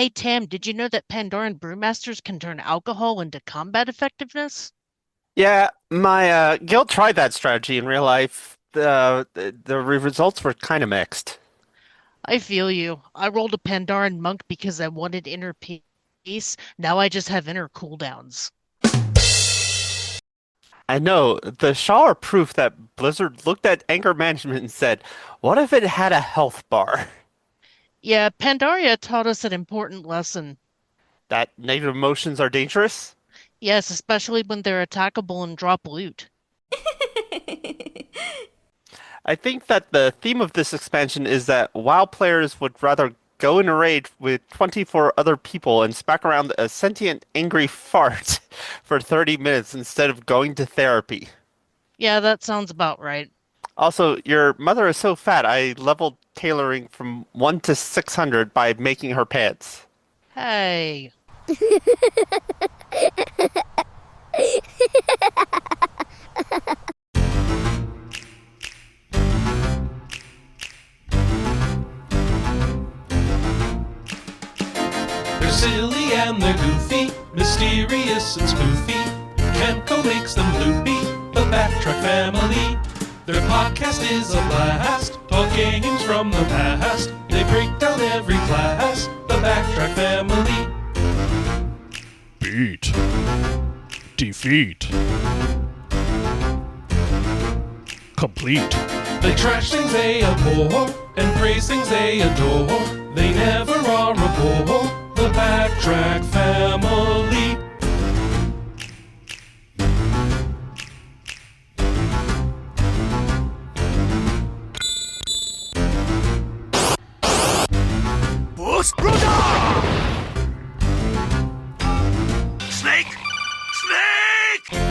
Hey Tam, did you know that Pandoran brewmasters can turn alcohol into combat effectiveness? Yeah, my guild tried that strategy in real life. The results were kind of mixed. I feel you. I rolled a Pandaran monk because I wanted inner peace. Now I just have inner cooldowns. I know the Shaw are proof that Blizzard looked at anger management and said, "What if it had a health bar?" Yeah, Pandaria taught us an important lesson. That negative emotions are dangerous. Yes, especially when they're attackable and drop loot. I think that the theme of this expansion is that WoW players would rather go in a raid with 24 other people and smack around a sentient angry fart for 30 minutes instead of going to therapy. Yeah, that sounds about right. Also, your mother is so fat, I leveled tailoring from 1 to 600 by making her pants. Hey. They're silly and they're goofy, mysterious and spoofy. Camco makes them loopy, the Backtrack family. Their podcast is a blast, talk games from the past. They break down every class, the Backtrack family. Beat. Defeat. Complete. They trash things they abhor, and praise things they adore. They never are a bore, the Backtrack family. Boost Brother! Snake! Snake!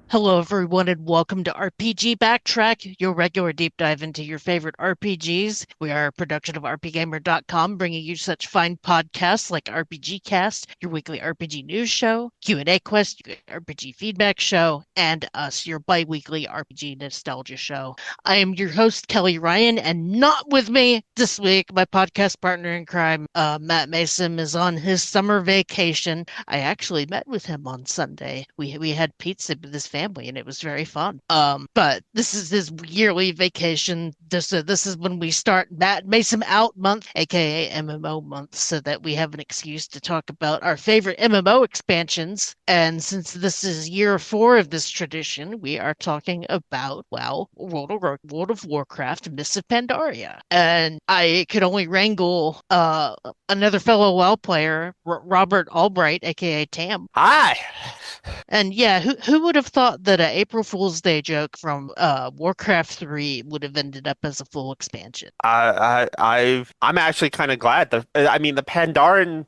Hello, everyone, and welcome to RPG Backtrack, your regular deep dive into your favorite RPGs. We are a production of RPGamer.com, bringing you such fine podcasts like RPG Cast, your weekly RPG news show, Q&A Quest, your RPG feedback show, and us, your bi-weekly RPG nostalgia show. I am your host, Kelly Ryan, and not with me this week, my podcast partner in crime, Matt Mason, is on his summer vacation. I actually met with him on Sunday. We had pizza with his family, and it was very fun. But this is his yearly vacation. This is when we start Matt Mason Out Month, aka MMO month, so that we have an excuse to talk about our favorite MMO expansions. And since this is year 4 of this tradition, we are talking about, well, World of Warcraft, Mists of Pandaria. And I could only wrangle another fellow WoW player, Robert Albright, aka Tam. Hi! And yeah, who would have thought that a April Fool's Day joke from Warcraft 3 would have ended up as a full expansion? I'm actually kind of glad. The Pandaren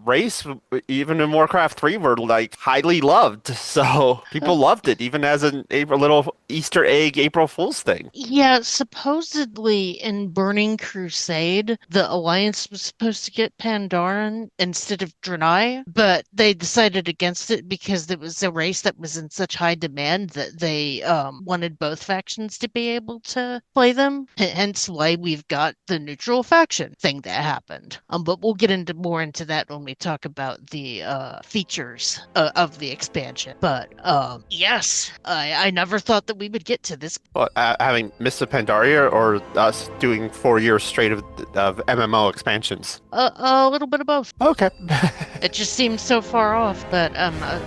race, even in Warcraft 3, were like highly loved. So people loved it, even as a little Easter egg April Fool's thing. Yeah, supposedly in Burning Crusade, the Alliance was supposed to get Pandaren instead of Draenei, but they decided against it because it was a race that was in such high demand that they wanted both factions to be able to play them. Hence why we've got the neutral faction thing that happened. But we'll get into more into that when we talk about the features of the expansion. But yes, I never thought that we would get to this. Well, having Mists of Pandaria or us doing 4 years straight of MMO expansions. A little bit of both. Okay. It just seems so far off, but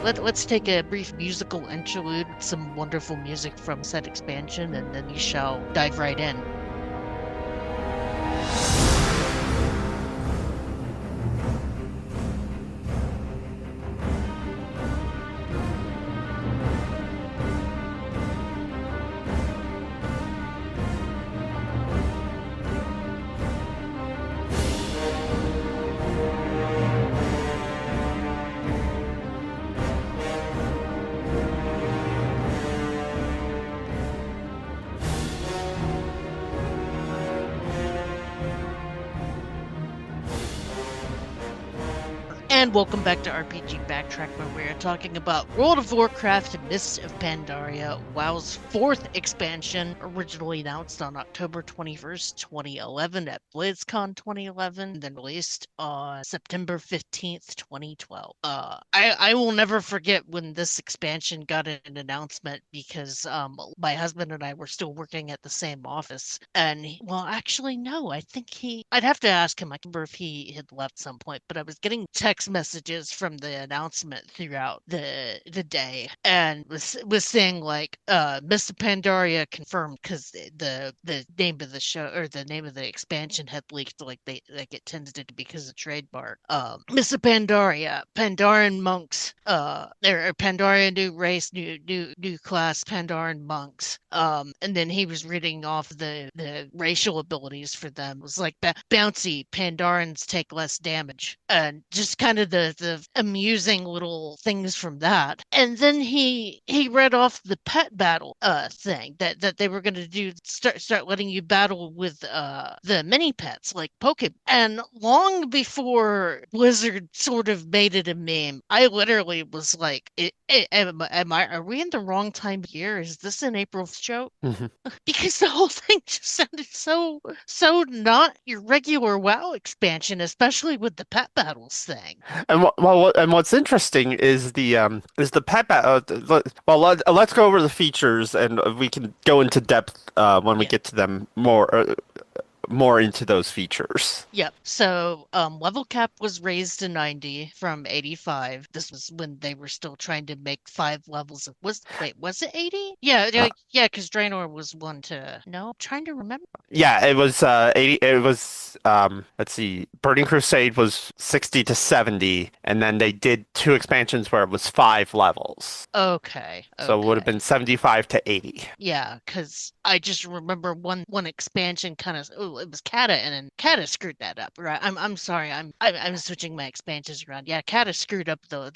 let's take a brief musical interlude with some wonderful music from said expansion, and then we shall dive right in. And welcome back to RPG Backtrack, where we are talking about World of Warcraft Mists of Pandaria, WoW's fourth expansion, originally announced on October 21st, 2011 at BlizzCon 2011, and then released on September 15th, 2012. I will never forget when this expansion got an announcement because my husband and I were still working at the same office, and actually no, I'd have to ask him. I can't remember if he had left some point, but I was getting text messages from the announcement throughout the day, and was saying like Mr. Pandaria confirmed, because the name of the show, or the name of the expansion, had leaked, like it tends to because of trademark. Mr. Pandaria, Pandaren monks, or Pandaren new race, new class, Pandaren monks. And then he was reading off the racial abilities for them. It was like bouncy, Pandarans take less damage, and just kind of the amusing little things from that. And then he read off the pet battle thing that they were going to do, start letting you battle with the mini pets like Pokemon. And long before Blizzard sort of made it a meme, I literally was like, are we in the wrong time of year? Is this an April show? Because the whole thing just sounded so not your regular WoW expansion, especially with the pet battles thing. And what's interesting is the pet battle. Let's go over the features, and we can go into depth when we Yeah. get to them more into those features. Yep. So, level cap was raised to 90 from 85. This was when they were still trying to make 5 levels of, was it 80? Yeah, Uh, yeah, because Draenor was one to, no, I'm trying to remember. yeah, it was 80. It was let's see, Burning Crusade was 60 to 70, and then they did 2 expansions where it was 5 levels. Okay, So it would have okay. been 75 to 80. Yeah, because I just remember one expansion kind of, oh, it was Kata, and then Kata screwed that up, right? I'm sorry, I'm switching my expansions around. Yeah, Kata screwed up the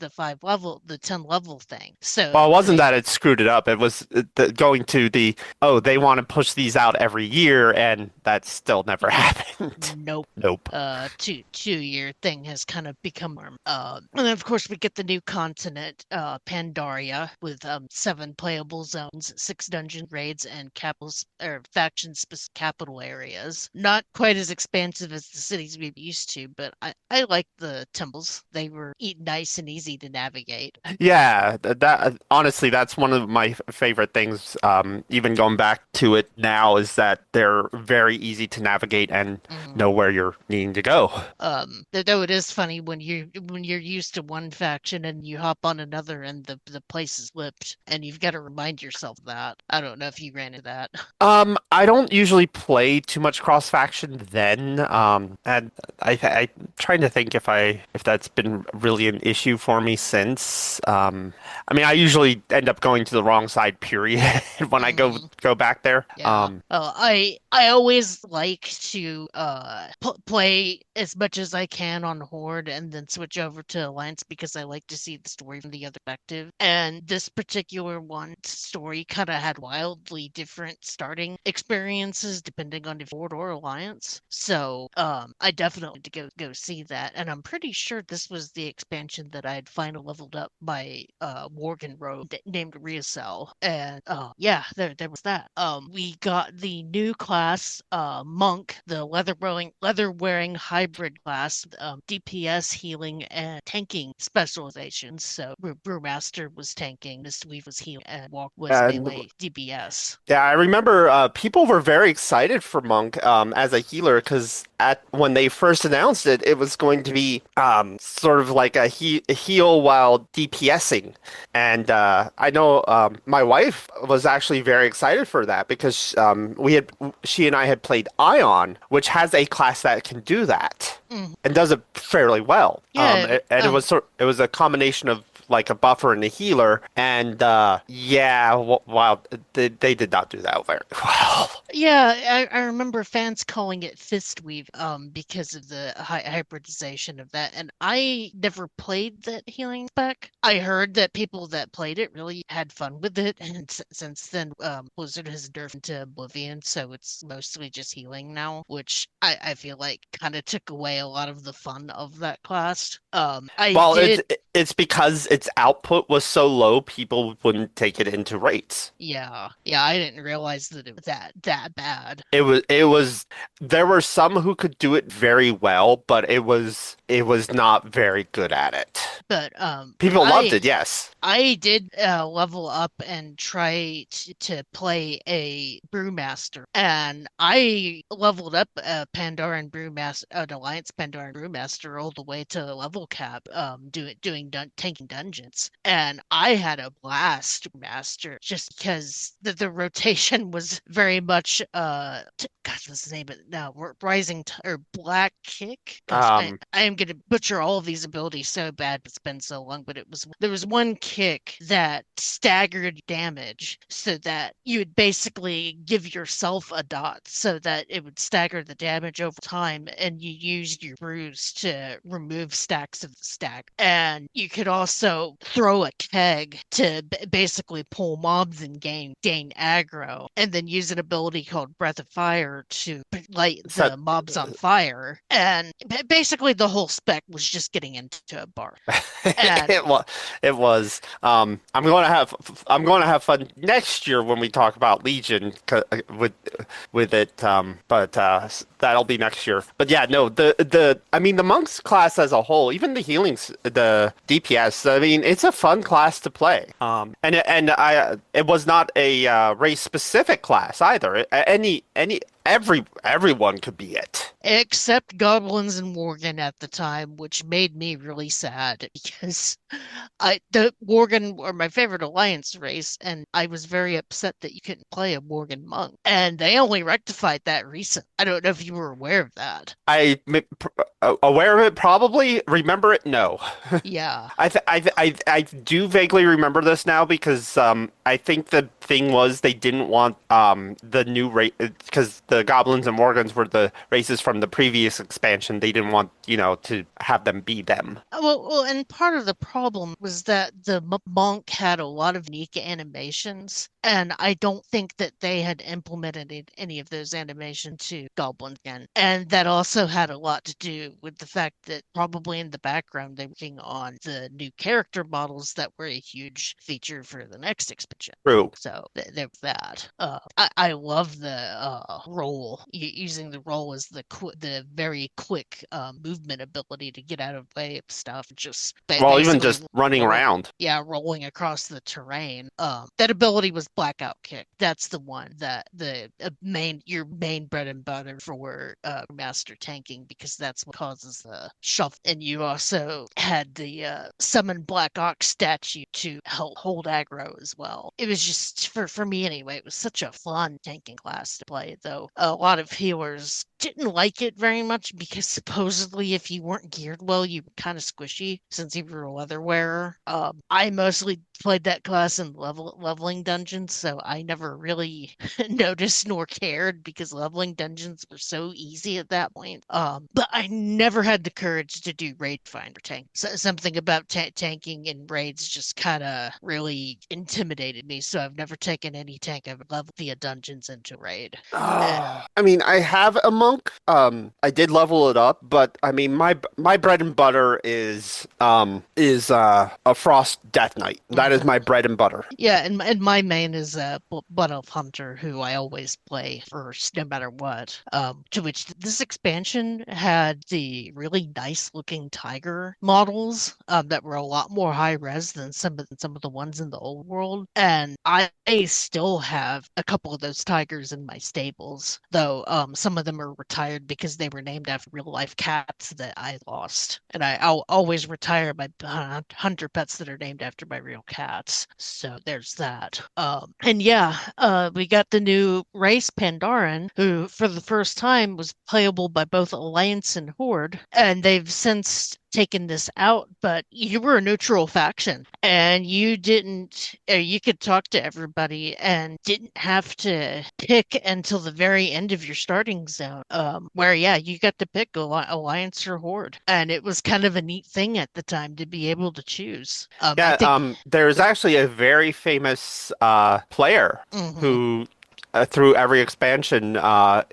10 level thing. Well, So it wasn't they that it screwed it up. It was going to they want to push these out every year, and that still never happened. Nope. Nope. 2 year thing has kind of become and then of course we get the new continent, Pandaria, with 7 playable zones, 6 dungeon raids, and capitals or faction specific capital areas. Not quite as expansive as the cities we've used to, but I like the temples. They were nice and easy to navigate. Yeah, that honestly, that's one of my favorite things. Even going back to it now, is that they're very easy to navigate and Mhm. know where you're needing to go. Though it is funny when you're used to one faction and you hop on another, and the place is flipped, and you've got to remind yourself of that. I don't know if you ran into that. I don't usually play too much cross faction then. And I'm trying to think if that's been really an issue for me since. I mean, I usually end up going to the wrong side, period, when I Mhm. go back there. Yeah. I always like to play as much as I can on Horde and then switch over to Alliance, because I like to see the story from the other perspective. And this particular one story kind of had wildly different starting experiences depending on if Horde or Alliance. So I definitely to go see that. And I'm pretty sure this was the expansion that I had finally leveled up my Worgen rogue named Riasel. And yeah, there was that. We got the new class, Monk, the leather wearing hybrid class, DPS, healing, and tanking specializations. So Brewmaster was tanking, Mistweave was healing, and Walk was And melee DBS. yeah, I remember people were very excited for Monk as a healer, because at when they first announced it, it was going to be sort of like a heal while DPSing, and I know my wife was actually very excited for that, because she and I had played Ion, which has a class that can do that Mm, and does it fairly well. yeah. And it was a combination of like a buffer and a healer. And yeah, wow, they did not do that very well. Yeah, I remember fans calling it fist weave because of the hybridization of that, and I never played that healing spec. I heard that people that played it really had fun with it, and since then Blizzard has nerfed into Oblivion, so it's mostly just healing now, which I feel like kind of took away a lot of the fun of that class. I Well, did. it's because its output was so low, people wouldn't take it into rates. Yeah, yeah, I didn't realize that it was that bad. It was there were some who could do it very well, but it was not very good at it. But People loved it, yes. I did level up and try to play a brewmaster, and I leveled up a Pandoran brewmaster, an Alliance Pandoran brewmaster, all the way to level cap, tanking dungeons, and I had a blast master just because the rotation was very much gosh, what's the name of it? No, or Black Kick. Gosh, Um, I am gonna butcher all of these abilities so bad. It's been so long, but there was one kick that staggered damage, so that you would basically give yourself a dot, so that it would stagger the damage over time, and you used your brews to remove stacks of the stack. And you could also throw a keg to basically pull mobs and gain aggro, and then use an ability called Breath of Fire to light so the mobs on fire. And basically, the whole spec was just getting into a bar. And it was. I'm going to have fun next year when we talk about Legion with it. But that'll be next year. But yeah, no, I mean the monks class as a whole, even the healings, the DPS. I mean, it's a fun class to play. It was not a race specific class either. Everyone could be it. except goblins and worgen at the time, which made me really sad because the worgen were my favorite alliance race, and I was very upset that you couldn't play a worgen monk. And they only rectified that recent. I don't know if you were aware of that. Aware of it, probably. Remember it? No. Yeah. I do vaguely remember this now because I think the thing was they didn't want the new race because the goblins and morgans were the races from the previous expansion. They didn't want to have them be them. And part of the problem was that the monk had a lot of unique animations, and I don't think that they had implemented any of those animations to Goblin again. And that also had a lot to do with the fact that probably in the background they were working on the new character models that were a huge feature for the next expansion. True. So there's that. I love the roll, using the roll as the very quick movement ability to get out of way of stuff. Just Well, even basically just running roll, around. yeah, rolling across the terrain. That ability was Blackout Kick. That's the one that your main bread and butter for master tanking, because that's what causes the shuffle. And you also had the summon Black Ox statue to help hold aggro as well. It was just for me anyway. It was such a fun tanking class to play, though a lot of healers didn't like it very much because supposedly if you weren't geared well, you were kind of squishy since you were a leather wearer. I mostly played that class in leveling dungeons, so I never really noticed nor cared because leveling dungeons were so easy at that point. But I never had the courage to do raid finder tank. So something about tanking in raids just kind of really intimidated me. So I've never taken any tank I've leveled via dungeons into raid. I mean, I have a monk. I did level it up, but I mean, my bread and butter is a Frost Death Knight. That is my bread and butter. Yeah, and my main is Blood Elf Hunter, who I always play first, no matter what. To which this expansion had the really nice looking tiger models that were a lot more high res than some of the ones in the old world, and I still have a couple of those tigers in my stables, though some of them are retired because they were named after real life cats that I lost, and I'll always retire my hunter pets that are named after my real cats. So there's that. And yeah, we got the new race Pandaren, who for the first time was playable by both Alliance and Horde, and they've since taken this out, but you were a neutral faction and you didn't, you could talk to everybody and didn't have to pick until the very end of your starting zone. Where, yeah, you got to pick Alliance or Horde. And it was kind of a neat thing at the time to be able to choose. I Yeah, think, there's actually a very famous player mhm. who, through every expansion,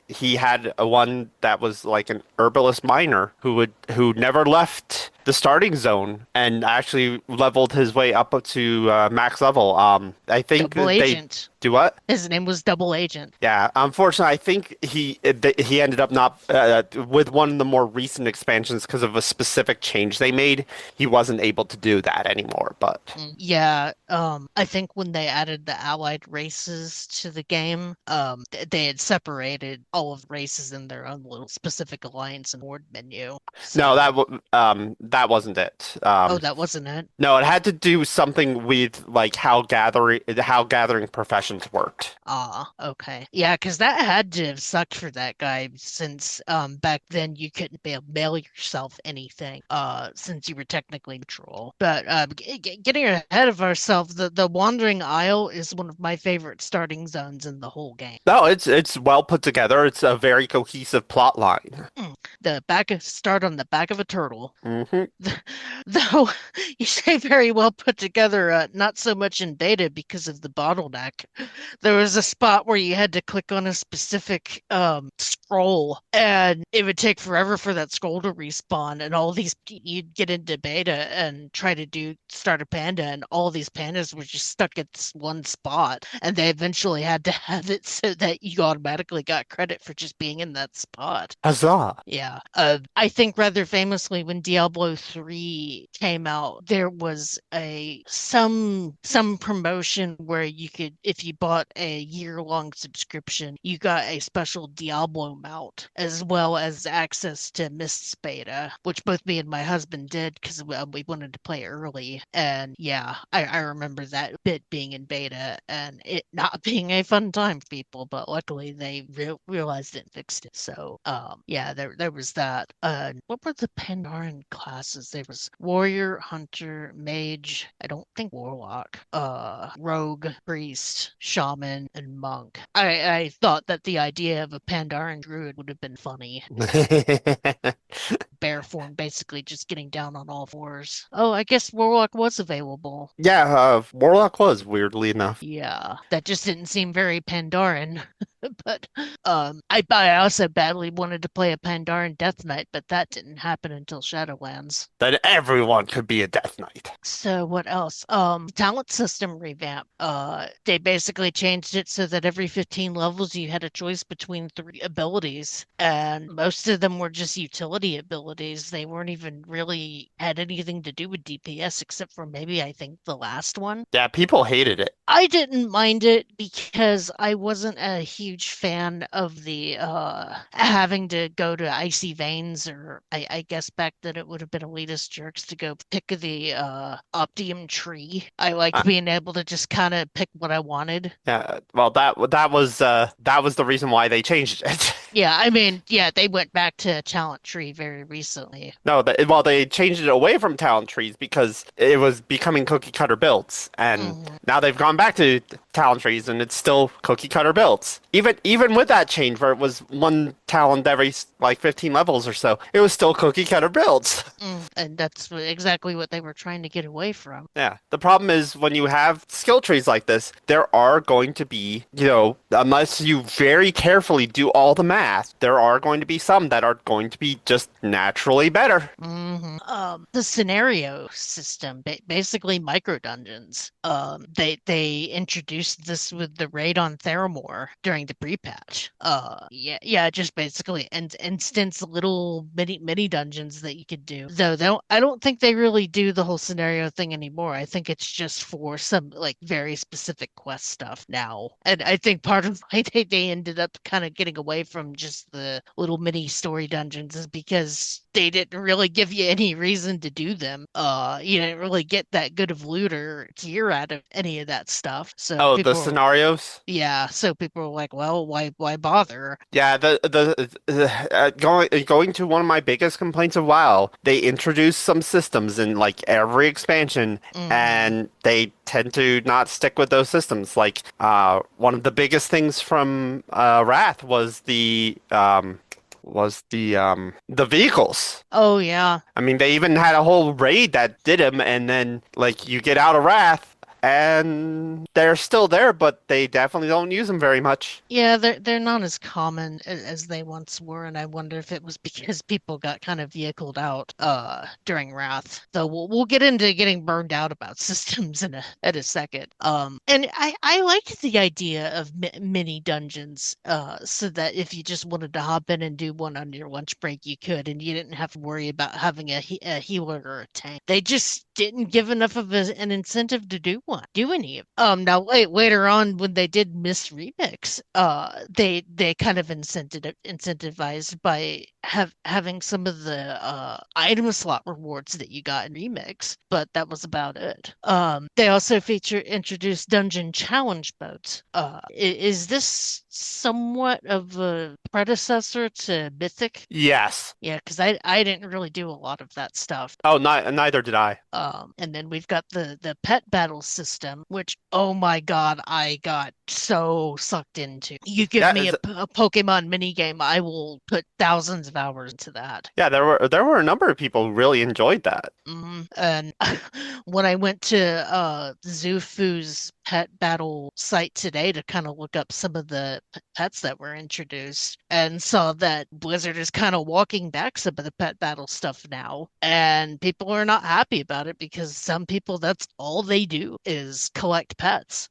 he had a one that was like an herbalist miner who never left the starting zone and actually leveled his way up to max level. I think Double they Agent. do what? His name was Double Agent. Yeah, unfortunately, I think he ended up not with one of the more recent expansions because of a specific change they made. He wasn't able to do that anymore. But Yeah, I think when they added the allied races to the game, they had separated all of the races in their own little specific alliance and horde menu. no, So, that wasn't it. oh, that wasn't it. No, it had to do something with like how gathering professions worked. Ah, okay. Yeah, because that had to have sucked for that guy since back then you couldn't mail yourself anything since you were technically neutral. But getting ahead of ourselves, the Wandering Isle is one of my favorite starting zones in the whole game. No, it's well put together. It's a very cohesive plot line. The start on the back of a turtle. Hmm. Though you say very well put together, not so much in beta because of the bottleneck. There was a spot where you had to click on a specific scroll, and it would take forever for that scroll to respawn. And all these, you'd get into beta and try to start a panda, and all these pandas were just stuck at this one spot. And they eventually had to have it so that you automatically got credit for just being in that spot. Huzzah! Yeah. I think rather famously when Diablo 3 came out, there was some promotion where you could, if you bought a year-long subscription, you got a special Diablo mount as well as access to Mist's beta, which both me and my husband did because we wanted to play early. And yeah, I remember that bit being in beta and it not being a fun time for people, but luckily they realized it and fixed it. So yeah, there was that. What were the Pandaren classes? There was warrior, hunter, mage. I don't think warlock. Rogue, priest, shaman, and monk. I thought that the idea of a Pandaren druid would have been funny. Bear form, basically just getting down on all fours. Oh, I guess warlock was available. Yeah, Warlock was weirdly enough. Yeah, that just didn't seem very Pandaren. But I also badly wanted to play a Pandaren Death Knight, but that didn't happen until Shadowlands. That everyone could be a Death Knight. So what else? Talent system revamp. They basically changed it so that every 15 levels you had a choice between three abilities, and most of them were just utility abilities. They weren't even really had anything to do with DPS except for maybe I think the last one. Yeah, people hated it. I didn't mind it because I wasn't a huge fan of the having to go to Icy Veins, or I guess back then it would have been elitist jerks to go pick the Optium tree. I liked Uh, being able to just kind of pick what I wanted. yeah, well, that was the reason why they changed it. Yeah, I mean, yeah, they went back to talent tree very recently. No, well, they changed it away from talent trees because it was becoming cookie cutter builds, and Mhm. now they've gone back to talent trees, and it's still cookie cutter builds. Even with that change, where it was one talent every like 15 levels or so, it was still cookie cutter builds. And that's exactly what they were trying to get away from. Yeah. The problem is when you have skill trees like this, there are going to be, unless you very carefully do all the math, there are going to be some that are going to be just naturally better. The scenario system, basically micro dungeons. They introduced this with the raid on Theramore during the pre-patch. Yeah, just basically instance little mini dungeons that you could do. Though I don't think they really do the whole scenario thing anymore. I think it's just for some like very specific quest stuff now. And I think part of why they ended up kind of getting away from just the little mini story dungeons is because they didn't really give you any reason to do them. You didn't really get that good of loot or gear out of any of that stuff. So Oh, the people, scenarios? yeah, so people were like, well, why bother? Yeah, going to one of my biggest complaints of WoW, they introduce some systems in like every expansion, Hmm. and they tend to not stick with those systems. Like, one of the biggest things from Wrath was the vehicles. Oh yeah. I mean, they even had a whole raid that did them, and then like you get out of Wrath, and they're still there, but they definitely don't use them very much. Yeah, they're not as common as they once were, and I wonder if it was because people got kind of vehicled out during Wrath. Though we'll get into getting burned out about systems in a second. And I liked the idea of mini dungeons, so that if you just wanted to hop in and do one on your lunch break, you could, and you didn't have to worry about having a healer or a tank. They just didn't give enough of an incentive to do any of. Now later on when they did Miss Remix, they kind of incentivized by having some of the item slot rewards that you got in Remix, but that was about it. They also introduced dungeon challenge modes. Is this somewhat of a predecessor to Mythic? Yes. Yeah, because I didn't really do a lot of that stuff. Oh, neither did I. And then we've got the pet battle system, which, oh my God, I got so sucked into. You give Yeah, me a Pokemon minigame, I will put thousands of hours into that. yeah, there were a number of people who really enjoyed that. And when I went to Zufu's pet battle site today to kind of look up some of the pets that were introduced and saw that Blizzard is kind of walking back some of the pet battle stuff now, and people are not happy about it because some people that's all they do is collect pets,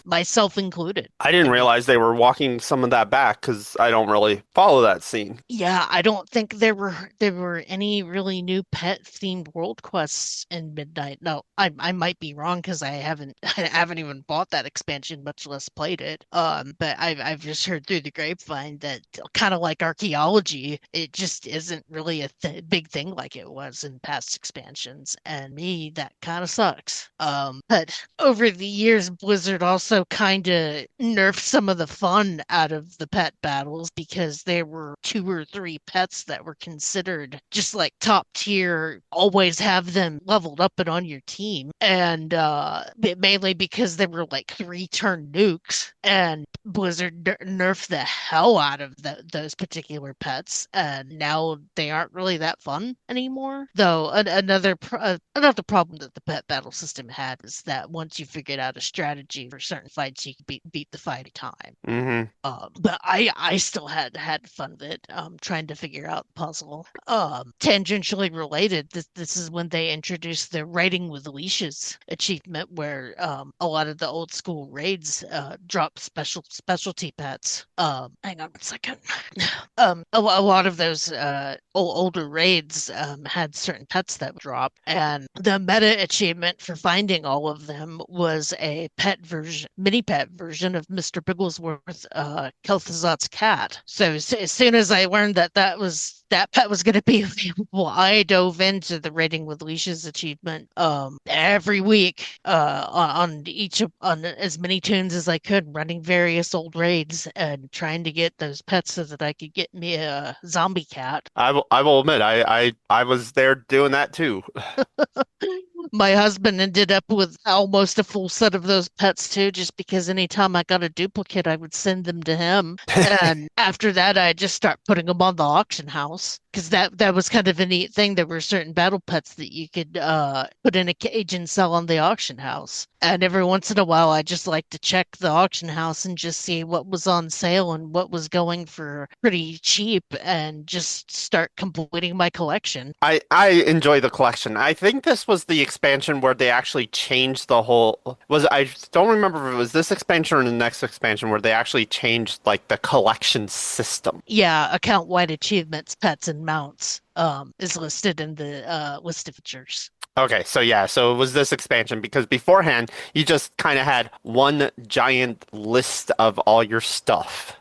myself included. I didn't I mean, realize they were walking some of that back because I don't really follow that scene. yeah, I don't think there were any really new pet themed world quests in Midnight. No, I might be wrong because I haven't I haven't even bought that expansion, much less played it. But I've just heard through the grapevine that kind of like archaeology, it just isn't really a big thing like it was in past expansions, and me that kind of sucks. But over the years, Blizzard also kind of nerfed some of the fun out of the pet battles because there were two or three pets that were considered just like top tier, always have them leveled up and on your team. And mainly because they were like three-turn nukes, and Blizzard nerfed the hell out of those particular pets, and now they aren't really that fun anymore. Though another problem that the pet battle system had is that once you figured out a strategy for certain fights, you could beat the fight time. Hmm. But I still had fun with it, trying to figure out the puzzle. Tangentially related, this is when they introduced the Raiding with Leashes achievement, where a lot of the old school raids drop specialty pets. Hang on one second. A lot of those older raids had certain pets that would drop, and the meta achievement for finding all of them was a mini pet version of Mr. Bigglesworth, Kel'Thuzad's cat. So as soon as I learned that pet was going to be available, I dove into the Raiding with Leashes achievement every week on as many tunes as I could, running various old raids and trying to get those pets so that I could get me a zombie cat. I will admit I was there doing that too. My husband ended up with almost a full set of those pets too, just because anytime I got a duplicate, I would send them to him. And after that, I just start putting them on the auction house because that was kind of a neat thing. There were certain battle pets that you could put in a cage and sell on the auction house. And every once in a while, I just like to check the auction house and just see what was on sale and what was going for pretty cheap, and just start completing my collection. I enjoy the collection. I think this was the expansion where they actually changed the whole I don't remember if it was this expansion or the next expansion where they actually changed like the collection system. Yeah, account-wide achievements, pets, and mounts. is listed in the list of features. Okay, so yeah, so it was this expansion because beforehand you just kind of had one giant list of all your stuff.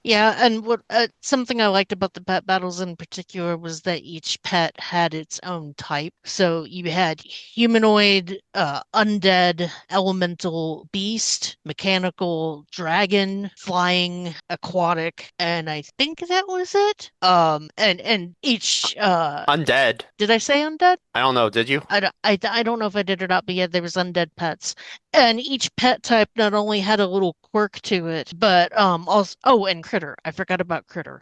Yeah, and what something I liked about the pet battles in particular was that each pet had its own type. So you had humanoid, undead, elemental, beast, mechanical, dragon, flying, aquatic, and I think that was it. And each Undead. did I say undead? I don't know, did you? I don't know if I did or not, but yeah, there was undead pets. And each pet type not only had a little quirk to it, but also and critter. I forgot about critter.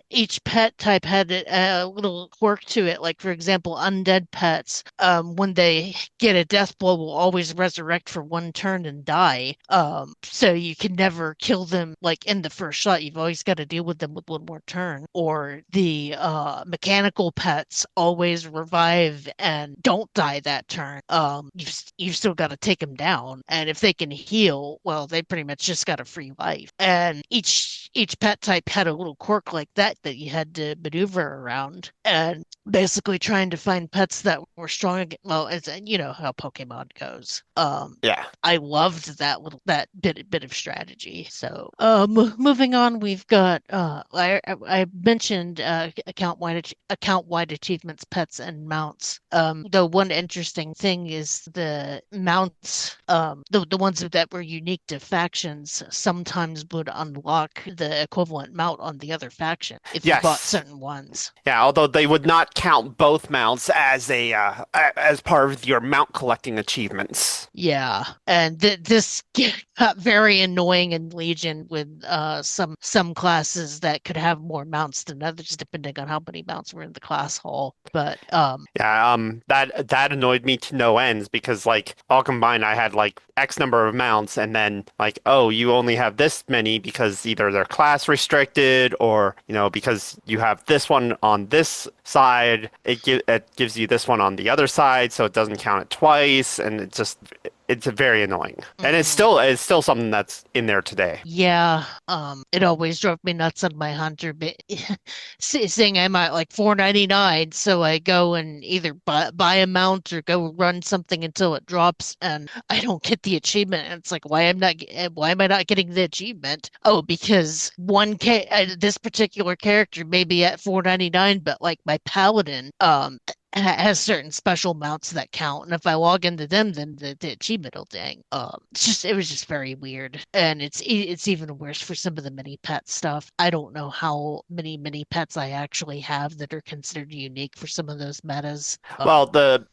Each pet type had a little quirk to it. Like for example, undead pets, when they get a death blow, will always resurrect for one turn and die. So you can never kill them like in the first shot. You've always got to deal with them with one more turn. Or the mechanical pets always revive and don't die that turn. You've still got to take them down, and if they can heal, well, they pretty much just got a free life. And each pet type had a little quirk like that you had to maneuver around, and basically trying to find pets that were strong. Well, as you know how Pokemon goes. Yeah. I loved that bit of strategy. So, moving on, we've got I mentioned account wide achievements, pets, and mounts. The one interesting thing is the mounts, the ones that were unique to factions sometimes would unlock the equivalent mount on the other faction if you bought Yes. certain ones. Yeah, although they would not count both mounts as as part of your mount collecting achievements. Yeah, and this got very annoying in Legion with some classes that could have more mounts than others, depending on how many mounts were in the class hall. But Yeah, that annoyed me to no ends because like all combined I had like X number of mounts and then like, oh, you only have this many because either they're class restricted or, because you have this one on this side, it gives you this one on the other side, so it doesn't count it twice, and it's very annoying. And mhm. it's still something that's in there today. Yeah, it always drove me nuts on my hunter, but seeing I'm at like 4.99, so I go and either buy a mount or go run something until it drops, and I don't get the achievement. And it's like, why am I not getting the achievement? Oh, because this particular character may be at 4.99, but like my paladin, has certain special mounts that count, and if I log into them, then the achievement will ding. It was just very weird, and it's even worse for some of the mini pet stuff. I don't know how many mini pets I actually have that are considered unique for some of those metas. Well, the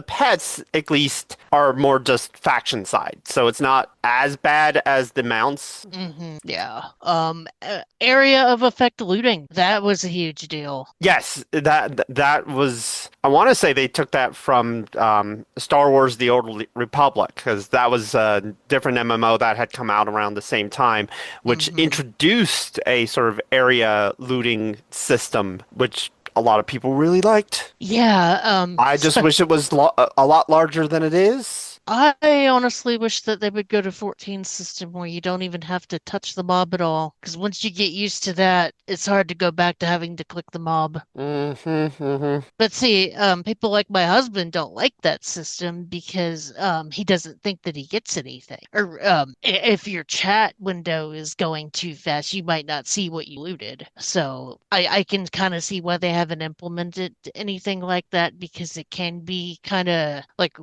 pets at least are more just faction side, so it's not as bad as the mounts. Yeah. Area of effect looting. That was a huge deal. Yes, that was. I want to say they took that from Star Wars: The Old Republic because that was a different MMO that had come out around the same time, which hmm introduced a sort of area looting system, which a lot of people really liked. Yeah. I just wish it was a lot larger than it is. I honestly wish that they would go to 14 system where you don't even have to touch the mob at all. Because once you get used to that, it's hard to go back to having to click the mob. Hmm. But see, people like my husband don't like that system because he doesn't think that he gets anything. Or if your chat window is going too fast, you might not see what you looted. So I can kind of see why they haven't implemented anything like that because it can be kind of like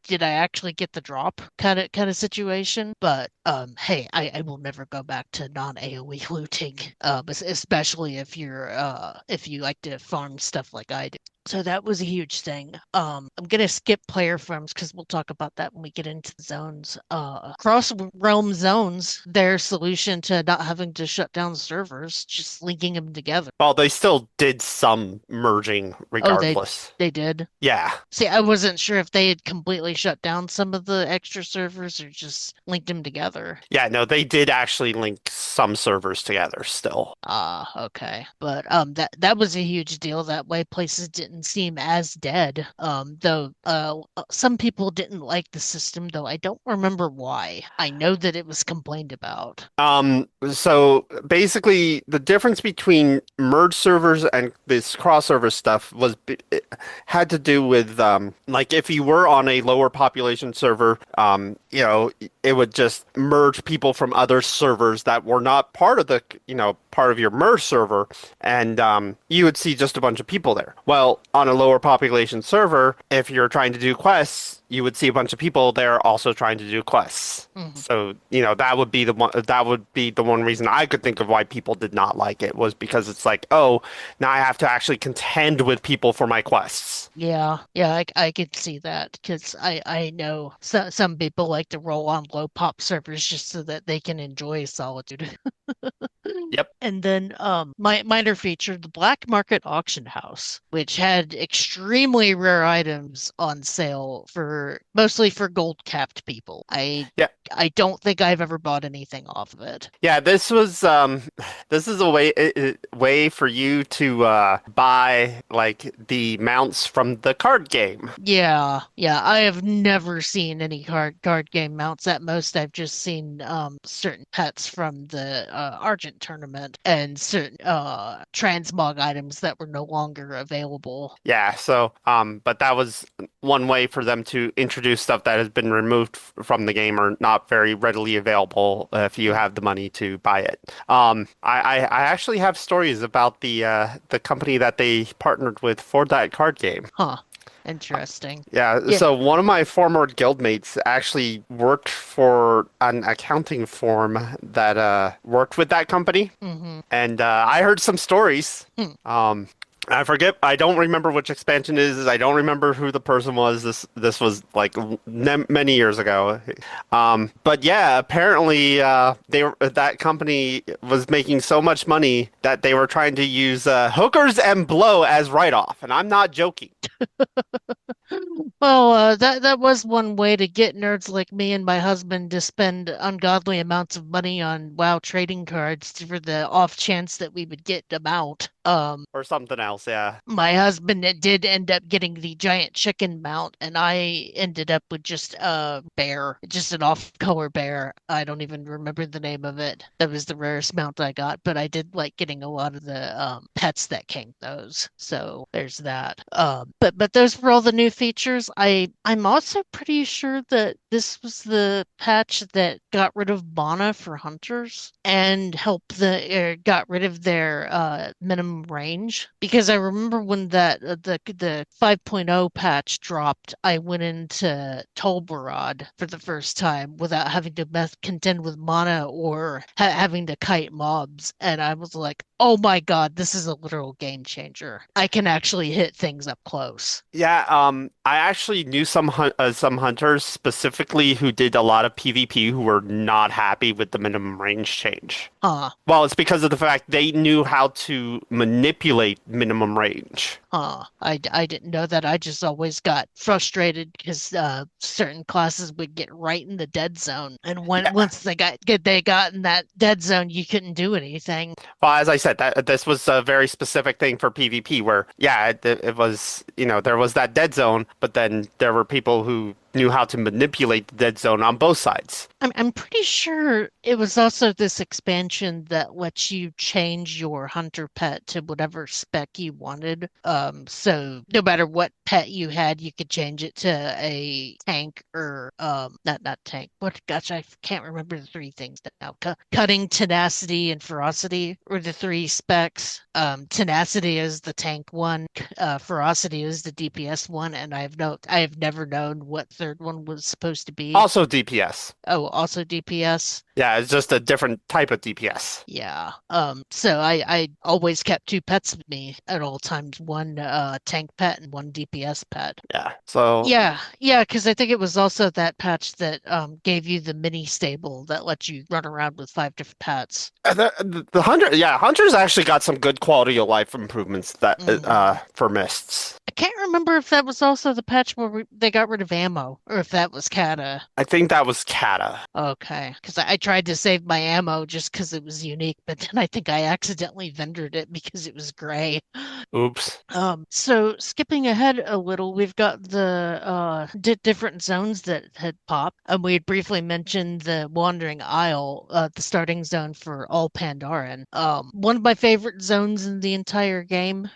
did I actually get the drop kind of situation? But hey, I will never go back to non-AoE looting. Especially if you like to farm stuff like I do. So that was a huge thing. I'm gonna skip player farms because we'll talk about that when we get into the zones. Cross realm zones, their solution to not having to shut down servers, just linking them together. Well, they still did some merging Oh, regardless. they did. Yeah. See, I wasn't sure if they had completely shut down some of the extra servers or just linked them together. Yeah, no, they did actually link some servers together still. Ah, okay. But that was a huge deal. That way places didn't didn't seem as dead. Though some people didn't like the system, though I don't remember why. I know that it was complained about. So basically, the difference between merge servers and this crossover stuff it had to do with like if you were on a lower population server, it would just merge people from other servers that were not part of part of your merge server, and you would see just a bunch of people there. Well, on a lower population server, if you're trying to do quests, you would see a bunch of people there also trying to do quests. Mhm. So, that would be the one reason I could think of why people did not like it was because it's like, oh, now I have to actually contend with people for my quests. Yeah, yeah, I could see that because I know some people like to roll on low pop servers just so that they can enjoy solitude. Yep. And then my minor feature, the Black Market Auction House, which had extremely rare items on sale for mostly for gold capped people. Yeah. I don't think I've ever bought anything off of it. Yeah, this is a way for you to buy like the mounts from the card game. Yeah, yeah, I have never seen any card game mounts. At most, I've just seen certain pets from the Argent tournament and certain transmog items that were no longer available. Yeah, so but that was one way for them to introduce stuff that has been removed from the game or not very readily available if you have the money to buy it. I actually have stories about the company that they partnered with for that card game. Huh. Interesting. Yeah, Yeah. so one of my former guildmates actually worked for an accounting firm that worked with that company, Hmm. and I heard some stories. Hmm. I forget. I don't remember which expansion it is. I don't remember who the person was. This was like many years ago. But yeah, apparently that company was making so much money that they were trying to use hookers and blow as write-off, and I'm not joking. Well, that was one way to get nerds like me and my husband to spend ungodly amounts of money on WoW trading cards for the off chance that we would get them out. Or something else. Yeah. My husband did end up getting the giant chicken mount, and I ended up with just a bear, just an off-color bear. I don't even remember the name of it. That was the rarest mount I got, but I did like getting a lot of the pets that came with those. So there's that. But those were all the new features. I'm also pretty sure that this was the patch that got rid of mana for hunters and helped got rid of their minimum range because I remember when the 5.0 patch dropped, I went into Tolbarad for the first time without having to contend with mana or having to kite mobs, and I was like, "Oh my God, this is a literal game changer. I can actually hit things up close." Yeah, I actually knew some hunters specifically who did a lot of PvP who were not happy with the minimum range change. Huh. Well, it's because of the fact they knew how to manipulate minimum range. I didn't know that. I just always got frustrated because certain classes would get right in the dead zone, and Yeah. once they got in that dead zone, you couldn't do anything. Well, as I said, that this was a very specific thing for PvP where, yeah, it was, there was that dead zone, but then there were people who knew how to manipulate the dead zone on both sides. I'm pretty sure it was also this expansion that lets you change your hunter pet to whatever spec you wanted. So no matter what pet you had, you could change it to a tank or not tank. What gosh, I can't remember the three things now. Cutting, tenacity, and ferocity were the three specs. Tenacity is the tank one, ferocity is the DPS one, and I have never known what third one was supposed to be. Also DPS. Oh, also DPS. Yeah, it's just a different type of DPS. Yeah. So I always kept two pets with me at all times, one tank pet and one DPS pet. Yeah. So Yeah, because I think it was also that patch that gave you the mini stable that lets you run around with five different pets. the hunter, yeah, hunters actually got some good quality of life improvements that Mhm. for mists. can't remember if that was also the patch where they got rid of ammo, or if that was Kata. I think that was Kata. Okay, because I tried to save my ammo just because it was unique, but then I think I accidentally vendored it because it was gray. Oops. So skipping ahead a little, we've got the di different zones that had popped. We had briefly mentioned the Wandering Isle, the starting zone for all Pandaren. One of my favorite zones in the entire game.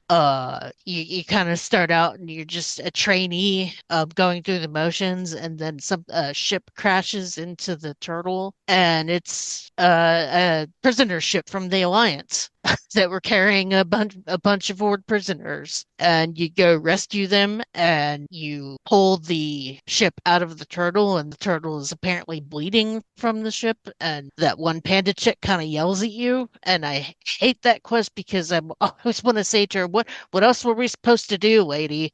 You kind of start out and you're just a trainee, going through the motions, and then some ship crashes into the turtle, and it's a prisoner ship from the Alliance that were carrying a bunch of Horde prisoners, and you go rescue them, and you pull the ship out of the turtle, and the turtle is apparently bleeding from the ship, and that one panda chick kind of yells at you, and I hate that quest because I always want to say to her, "What else were we supposed to do, lady?"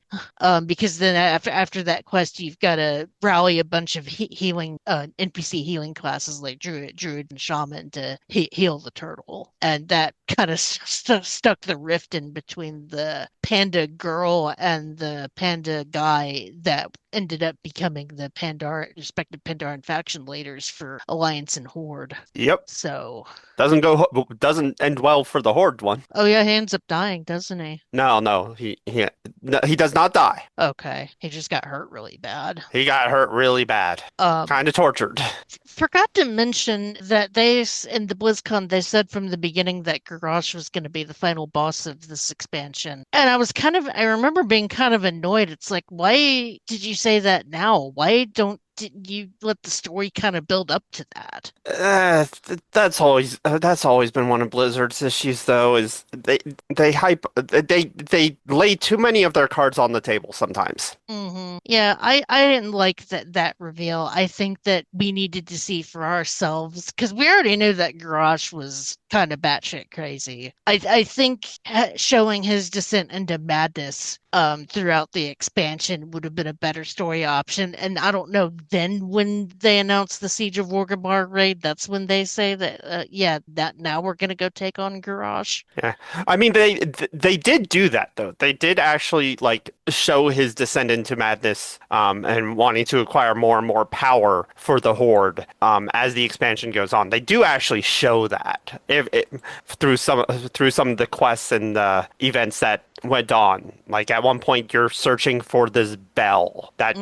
Because then after that quest, you've got to rally a bunch of healing NPC healing classes like Druid, and Shaman to heal the turtle, and that kind of stuck the rift in between the panda girl and the panda guy that ended up becoming the respective Pandaren faction leaders for Alliance and Horde. Yep. So, Doesn't end well for the Horde one. oh yeah, he ends up dying, doesn't he? No, no, no, he does not die. Okay, he just got hurt really bad. He got hurt really bad. Um, Kind of tortured. Forgot to mention that in the BlizzCon they said from the beginning that Garrosh was going to be the final boss of this expansion, and I remember being kind of annoyed. It's like, why did you say that now? Why don't didn't you let the story kind of build up to that? That's always been one of Blizzard's issues, though, is they lay too many of their cards on the table sometimes. Yeah, I didn't like that reveal. I think that we needed to see for ourselves because we already knew that Garrosh was kind of batshit crazy. I think showing his descent into madness throughout the expansion would have been a better story option. And I don't know, then when they announced the Siege of Orgrimmar raid, that's when they say that yeah, that now we're gonna go take on Garrosh. Yeah, I mean they did do that though. They did actually like show his descent into madness, and wanting to acquire more and more power for the Horde, as the expansion goes on. They do actually show that through some of the quests and events that went on. Like at one point, you're searching for this bell that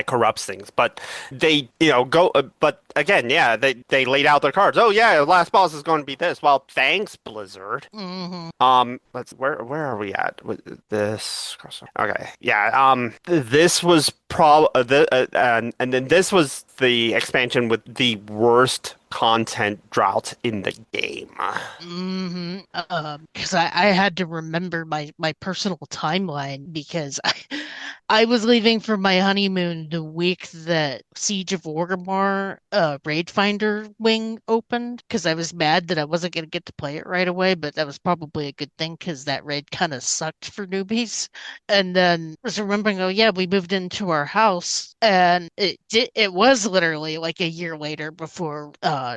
corrupts things. But they, go. But again, yeah, they laid out their cards. Oh yeah, the last boss is going to be this. Well, thanks, Blizzard. Let's where are we at with this? Okay, yeah. This was and then this was the expansion with the worst content drought in the game. Because I had to remember my personal timeline because I was leaving for my honeymoon the week that Siege of Orgrimmar Raid Finder wing opened because I was mad that I wasn't going to get to play it right away, but that was probably a good thing because that raid kind of sucked for newbies. And then I was remembering, oh yeah, we moved into our house, and it was literally like a year later before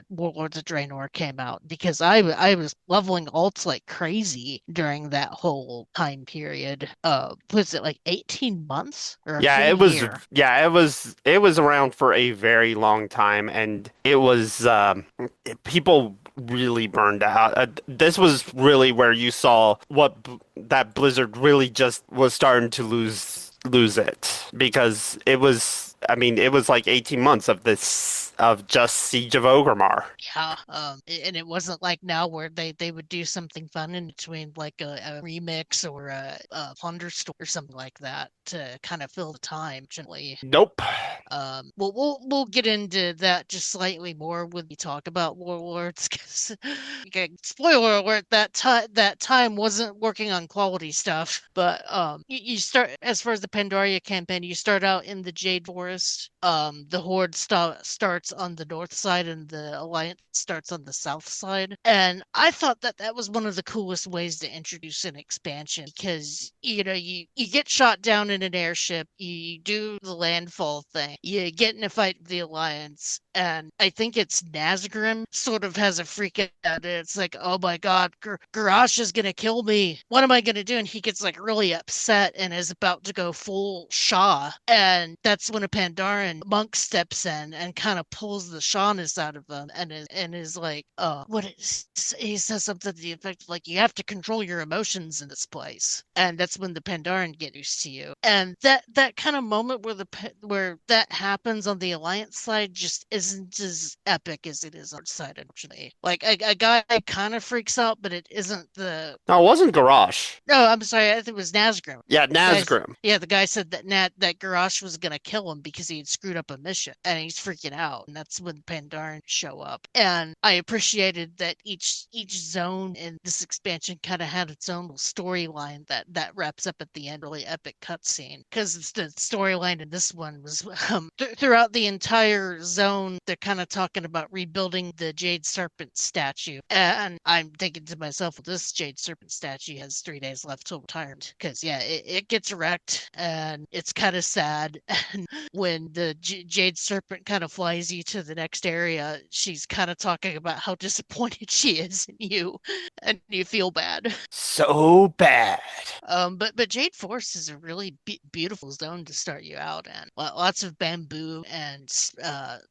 Warlords of Draenor came out because I was leveling alts like crazy during that whole time period. Was it like 18 months or a Yeah, full it was. year? Yeah, it was around for a very long time, and it was people really burned out. This was really where you saw that Blizzard really just was starting to lose it because it was. I mean, it was like 18 months of just Siege of Orgrimmar. Yeah, and it wasn't like now where they would do something fun in between, like a remix or a plunder store or something like that to kind of fill the time. Generally, Nope. we'll get into that just slightly more when we talk about Warlords. Because, okay, spoiler alert, that time wasn't working on quality stuff. But you start as far as the Pandaria campaign, you start out in the Jade Forest. the Horde starts on the north side and the Alliance starts on the south side. And I thought that that was one of the coolest ways to introduce an expansion because, you get shot down in an airship, you do the landfall thing, you get in a fight with the Alliance, and I think it's Nazgrim sort of has a freak out. It's like, oh my God, Garrosh is gonna kill me. What am I gonna do? And he gets like really upset and is about to go full Shaw. And that's when a Pandaren monk steps in and kind of pulls the Shawness out of him and is like, he says something to the effect of like, you have to control your emotions in this place. And that's when the Pandaren get used to you. And that kind of moment where that happens on the Alliance side just isn't as epic as it is on our side, unfortunately. Like a guy kind of freaks out, but it isn't the. No, it wasn't Garrosh. No, I'm sorry. I think it was Nazgrim. Yeah, Guys, Nazgrim. yeah, the guy said that Garrosh was gonna kill him because he had screwed up a mission, and he's freaking out. And that's when Pandaren show up. And I appreciated that each zone in this expansion kind of had its own little storyline that wraps up at the end, really epic cutscene. Because the storyline in this one was throughout the entire zone, they're kind of talking about rebuilding the Jade Serpent statue, and I'm thinking to myself, well, this Jade Serpent statue has 3 days left till retirement. Because yeah, it gets wrecked, and it's kind of sad. And when the Jade Serpent kind of flies you to the next area, she's kind of talking about how disappointed she is in you, and you feel bad. So bad. But Jade Forest is a really beautiful zone to start you out in. Lots of bamboo and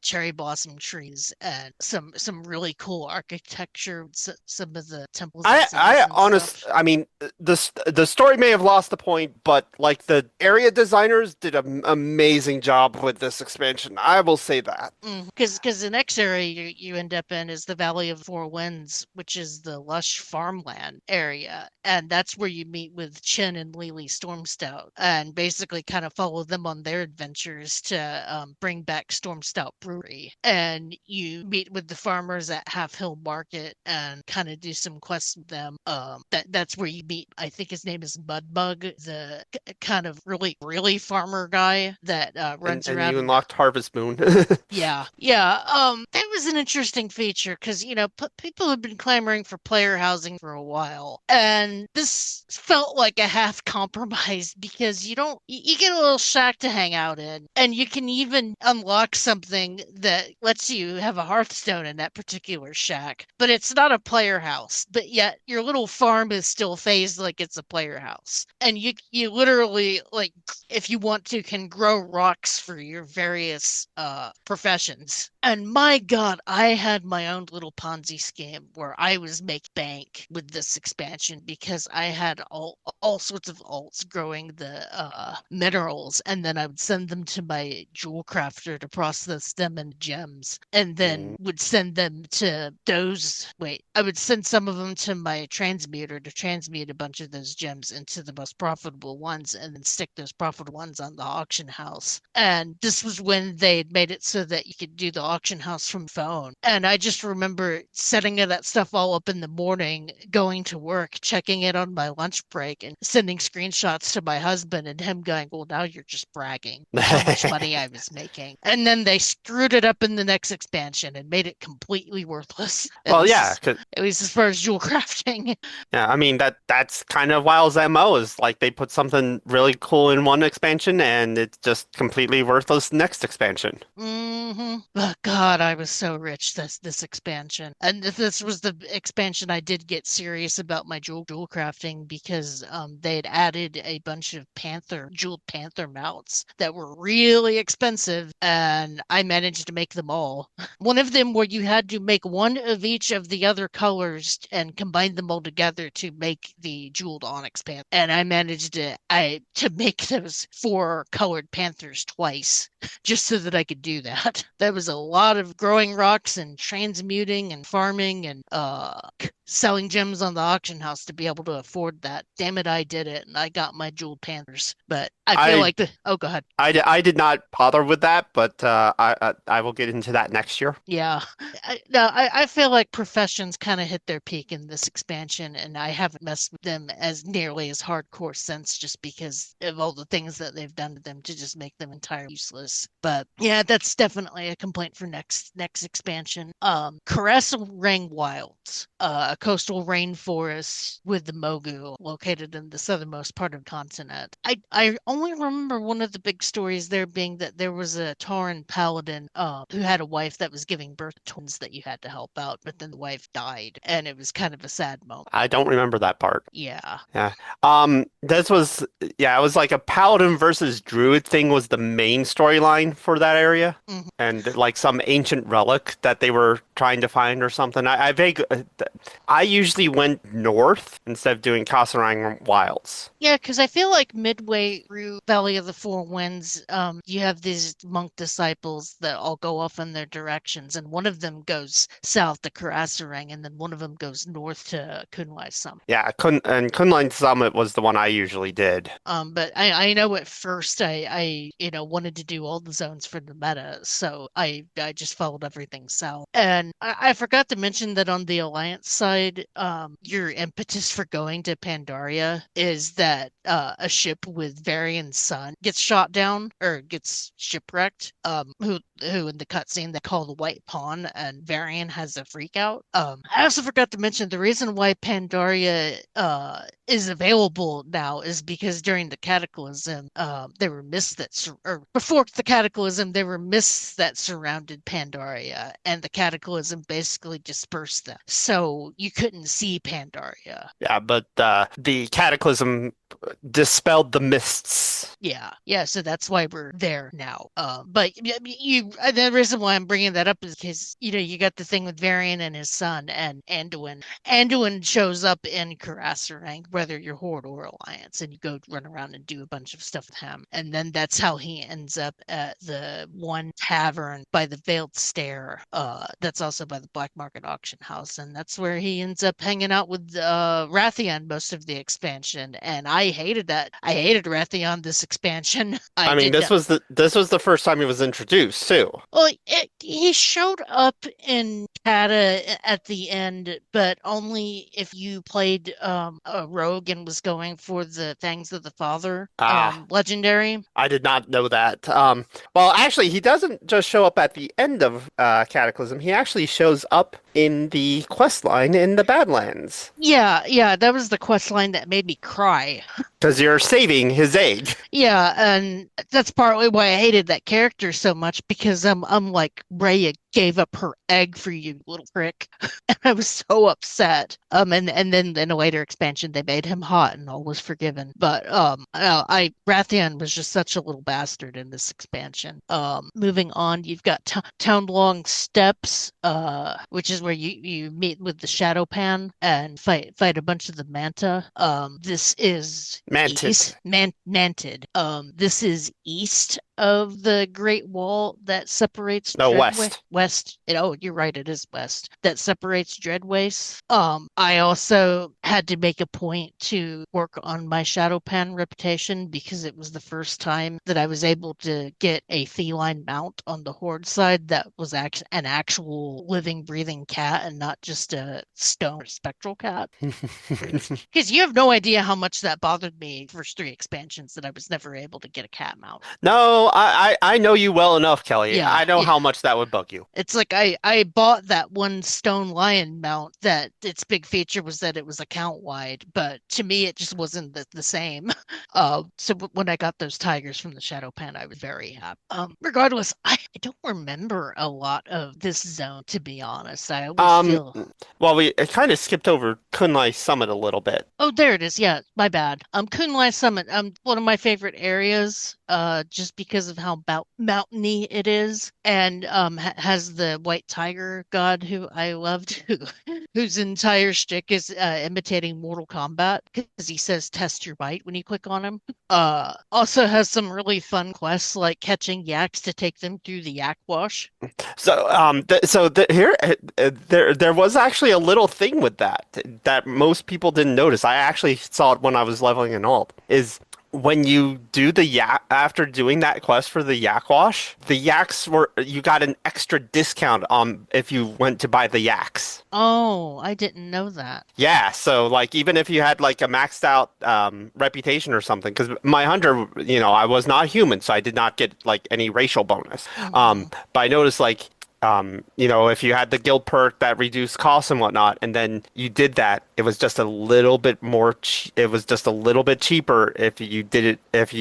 cherry blossom trees, and some really cool architecture. Some of the temples and cities and stuff. I mean, the story may have lost the point, but like the area designers did an amazing job with this expansion. I will say that. Because the next area you end up in is the Valley of Four Winds, which is the lush farmland area, and that's where you meet with Chin and Lily Stormstout, and basically kind of follow them on their adventures to bring back Stormstout Brewery. And you meet with the farmers at Half Hill Market and kind of do some quests with them. That's where you meet. I think his name is Mudbug, the kind of really farmer guy that runs And around. you unlocked Harvest Moon. Yeah. That was an interesting feature because, people have been clamoring for player housing for a while. And this felt like a half compromise because you get a little shack to hang out in. And you can even unlock something that lets you have a Hearthstone in that particular shack. But it's not a player house. But yet your little farm is still phased like it's a player house. And you literally, like, if you want to, can grow rocks for your various professions. And my God, I had my own little Ponzi scheme where I was making bank with this expansion because I had all sorts of alts growing the minerals, and then I would send them to my jewel crafter to process them into gems, and then would send them to those. Wait, I would send some of them to my transmuter to transmute a bunch of those gems into the most profitable ones, and then stick those profitable ones on the auction house. And this was when they had made it so that you could do the auction house from phone. And I just remember setting that stuff all up in the morning, going to work, checking it on my lunch break, and sending screenshots to my husband, and him going, well, now you're just bragging how much money I was making. And then they screwed it up in the next expansion and made it completely worthless. Well, yeah, At least as far as jewel crafting. yeah. I mean that's kind of WoW's MO is like they put something really cool in one expansion and it's just completely worthless next expansion. Oh, God, I was so rich this expansion. And this was the expansion I did get serious about my jewel crafting because they had added a bunch of jeweled panther mounts that were really expensive, and I managed to make them all. One of them where you had to make one of each of the other colors and combine them all together to make the jeweled onyx panther. And I managed to make those 4 colored panthers twice just so that I could do that. That was a lot of growing rocks and transmuting and farming and selling gems on the auction house to be able to afford that. Damn it, I did it, and I got my jeweled panthers. But I feel like oh, go ahead. I did not bother with that, but I will get into that next year. Yeah. I feel like professions kind of hit their peak in this expansion, and I haven't messed with them as nearly as hardcore since, just because of all the things that they've done to them to just make them entirely useless. this. But yeah, that's definitely a complaint for next expansion. Caressa Wilds, a coastal rainforest with the Mogu located in the southernmost part of the continent. I only remember one of the big stories there being that there was a Tauren paladin who had a wife that was giving birth to twins that you had to help out, but then the wife died, and it was kind of a sad moment. I don't remember that part. Yeah. Yeah. This was, yeah, it was like a paladin versus druid thing was the main storyline for that area. Mhm. And like some ancient relic that they were trying to find or something. I usually went north instead of doing Kasarang Wilds. Yeah, because I feel like midway through Valley of the Four Winds, you have these monk disciples that all go off in their directions, and one of them goes south to Karasarang, and then one of them goes north to Kunlai Summit. Yeah, Kunlun Summit was the one I usually did. But I know at first I wanted to do all the zones for the meta, so I just followed everything south. And I forgot to mention that on the Alliance side, your impetus for going to Pandaria is that a ship with Varian's son gets shot down or gets shipwrecked. Who in the cutscene they call the White Pawn, and Varian has a freak out. I also forgot to mention the reason why Pandaria is available now is because during the Cataclysm, there were mists or before the Cataclysm, there were mists that surrounded Pandaria, and the Cataclysm basically dispersed them, so you couldn't see Pandaria. Yeah, but the Cataclysm dispelled the mists. Yeah, so that's why we're there now. But the reason why I'm bringing that up is because you got the thing with Varian and his son and Anduin. Anduin shows up in Karasarang, whether you're Horde or Alliance, and you go run around and do a bunch of stuff with him. And then that's how he ends up at the one tavern by the Veiled Stair. That's also by the Black Market Auction House, and that's where he ends up hanging out with Rathian most of the expansion. And I hated that. I hated Rathian this expansion. I mean, this was the first time he was introduced too. Well, he showed up in Kata at the end, but only if you played a rogue and was going for the Fangs of the Father legendary. I did not know that. Well, actually, he doesn't just show up at the end of Cataclysm. He actually shows up in the quest line in the Badlands. Yeah, that was the quest line that made me cry. Because you're saving his egg. Yeah, and that's partly why I hated that character so much, because I'm like, Rhea gave up her egg for you, little prick. And I was so upset. And then in a later expansion they made him hot and all was forgiven. But Rathian was just such a little bastard in this expansion. Moving on, you've got Townlong Steps, which is where you meet with the Shadow Pan and fight a bunch of the Manta. This is Mantid. Mantid. This is east of the Great Wall that separates No, west. West. Oh, you're right, it is west. That separates Dreadwaste. I also had to make a point to work on my Shadow Pan reputation because it was the first time that I was able to get a feline mount on the Horde side that was an actual living, breathing cat and not just a stone or spectral cat. Because you have no idea how much that bothered me first 3 expansions that I was never able to get a cat mount. No, I know you well enough, Kelly. Yeah, I know how much that would bug you. It's like I bought that one stone lion mount that its big feature was that it was account wide, but to me it just wasn't the same. So when I got those tigers from the Shadow Pan, I was very happy. Regardless, I don't remember a lot of this zone, to be honest. I always feel. Well, we kind of skipped over Kunlai Summit a little bit. Oh, there it is. Yeah, my bad. Kunlai Summit, one of my favorite areas, just because of how mountainy it is, and has the white tiger god who I loved, whose entire shtick is imitating Mortal Kombat because he says "test your bite" when you click on him. Also has some really fun quests like catching yaks to take them through the yak wash. So, here, there was actually a little thing with that most people didn't notice. I actually saw it when I was leveling in alt. Is when you do the yak after doing that quest for the yak wash, the yaks were you got an extra discount on if you went to buy the yaks. Oh, I didn't know that. Yeah, so like even if you had like a maxed out reputation or something, because my hunter, I was not human, so I did not get like any racial bonus. Hmm. But I noticed like if you had the guild perk that reduced costs and whatnot, and then you did that, it was just a little bit more. It was just a little bit cheaper if you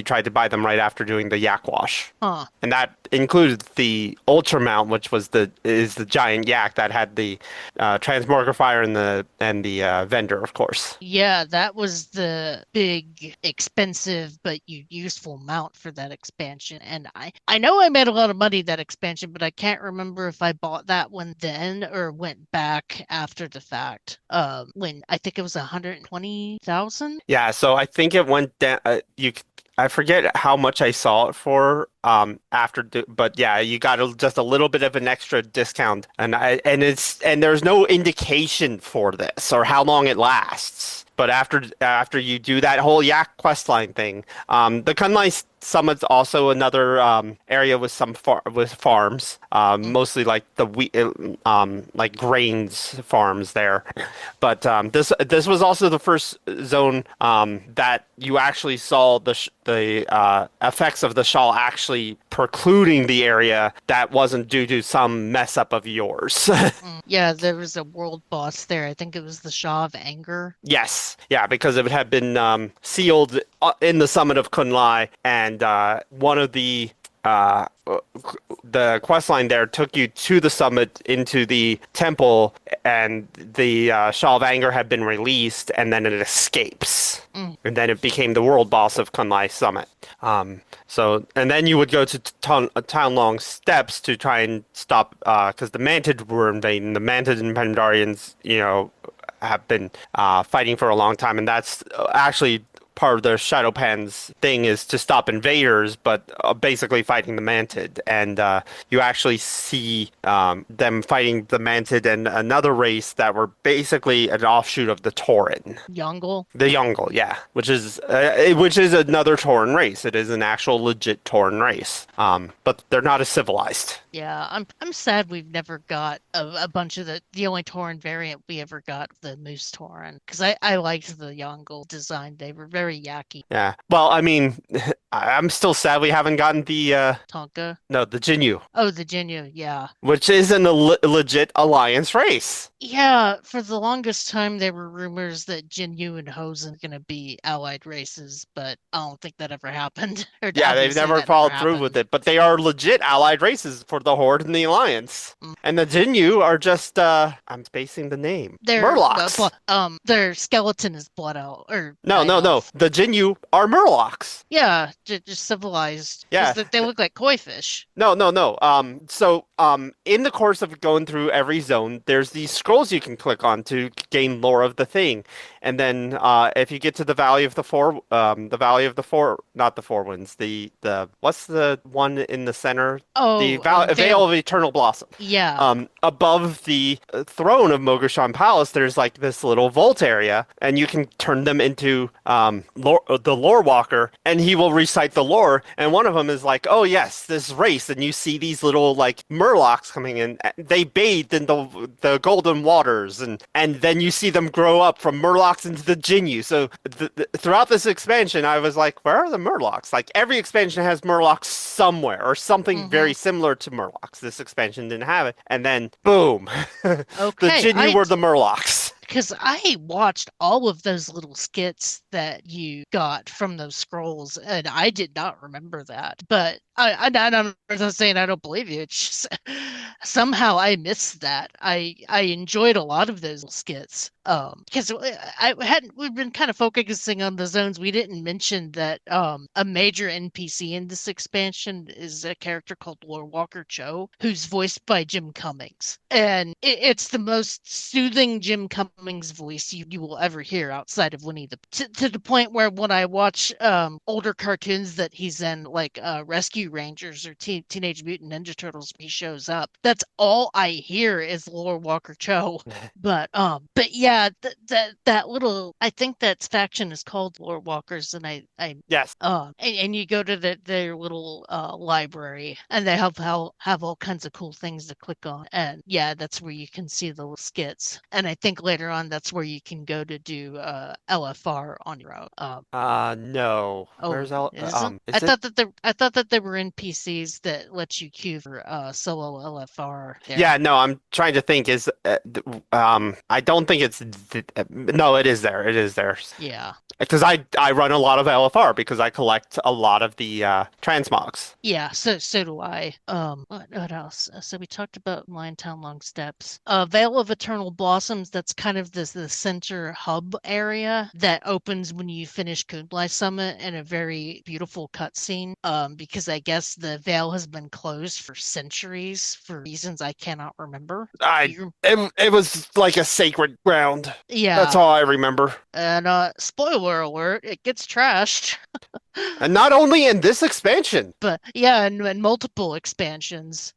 tried to buy them right after doing the yak wash. Huh. And that included the Ultra Mount, which is the giant yak that had the transmogrifier and the vendor, of course. Yeah, that was the big, expensive but useful mount for that expansion. And I know I made a lot of money that expansion, but I can't remember if I bought that one then or went back after the fact. When I think it was 120,000. Yeah, so I think it went down. I forget how much I saw it for but yeah, you got just a little bit of an extra discount, and there's no indication for this or how long it lasts. But after you do that whole yak questline thing, the Kunlai Summit's also another area with with farms, mostly like the wheat, like grains farms there. But this was also the first zone that you actually saw the effects of the shawl actually precluding the area that wasn't due to some mess up of yours. Yeah, there was a world boss there. I think it was the Shaw of Anger. Yes, yeah, because it had been sealed in the summit of Kunlai, and one of uh, the quest line there took you to the summit into the temple, and the Shaw of Anger had been released, and then it escapes, Mm. and then it became the world boss of Kunlai Summit. And then you would go to Town Long Steps to try and stop, because the Mantid were invading. The Mantid and Pandarians, have been fighting for a long time, and that's actually part of the Shadowpan's thing is to stop invaders, but basically fighting the Mantid. And you actually see them fighting the Mantid and another race that were basically an offshoot of the Tauren. Yongle. The Yongle, yeah, which is another Tauren race. It is an actual legit Tauren race, but they're not as civilized. Yeah, I'm sad we've never got a bunch of the only Tauren variant we ever got, the Moose Tauren, because I liked the Yongle design. They were very yacky. Yeah. Well, I mean, I'm still sad we haven't gotten Tonka. the Jinyu, Oh, the Jinyu, yeah. which is a legit alliance race. Yeah, for the longest time there were rumors that Jinyu and Hosen gonna be allied races, but I don't think that ever happened. Or Yeah, they've obviously never that never followed through with happened. it, but they are legit allied races for the Horde and the Alliance. Mm. And the Jinyu are just I'm spacing the name. Murlocs. Their skeleton is blood elf or No, night no, no. elf. The Jinyu are Murlocs. Yeah, just civilized Yeah. because they look like koi fish. No, no, no. In the course of going through every zone, there's these scrolls you can click on to gain lore of the thing. And then if you get to the Valley of the Four, not the Four Winds, what's the one in the center? The Oh, Veil of Eternal Blossom. yeah. Above the throne of Mogushan Palace, there's like this little vault area, and you can turn them into the lore walker, and he will recite the lore. And one of them is like, "Oh yes, this race," and you see these little like Murlocs coming in. They bathed in the golden waters, and then you see them grow up from Murlocs into the Jinyu. So throughout this expansion, I was like, "Where are the Murlocs?" Like every expansion has Murlocs somewhere or something Hmm. very similar to Murlocs. This expansion didn't have it, and then boom, the Okay, Jinyu were the Murlocs. because I watched all of those little skits that you got from those scrolls, and I did not remember that. But I'm not saying I don't believe you. It's just somehow I missed that. I enjoyed a lot of those skits. Because we've been kind of focusing on the zones. We didn't mention that a major NPC in this expansion is a character called Lord Walker Cho, who's voiced by Jim Cummings, and it's the most soothing Jim Cummings voice you will ever hear outside of Winnie the to the point where when I watch older cartoons that he's in, like Rescue Rescue Rangers or Teenage Mutant Ninja Turtles, he shows up. That's all I hear is Lord Walker Cho. But yeah, that little, I think that faction is called Lord Walkers, and Yes. and you go to their little library, and they have all kinds of cool things to click on, and yeah, that's where you can see the little skits, and I think later on that's where you can go to do LFR on your own. No. Oh, Where's L it isn't? is it? I thought that there were NPCs that let you queue for solo LFR Yeah, there. no, I'm trying to think I don't think no, it is there. It is there. Yeah. Because I run a lot of LFR because I collect a lot of the transmogs. Yeah, so do I. What else? So we talked about Liontown Long Steps. Vale of Eternal Blossoms, that's kind of the center hub area that opens when you finish Kundlai Summit in a very beautiful cutscene. Because I guess the Vale has been closed for centuries for reasons I cannot remember. I You, it was like a sacred ground. That's yeah, all I remember. and spoiler alert, it gets trashed. And not only in this expansion. But yeah, and multiple expansions,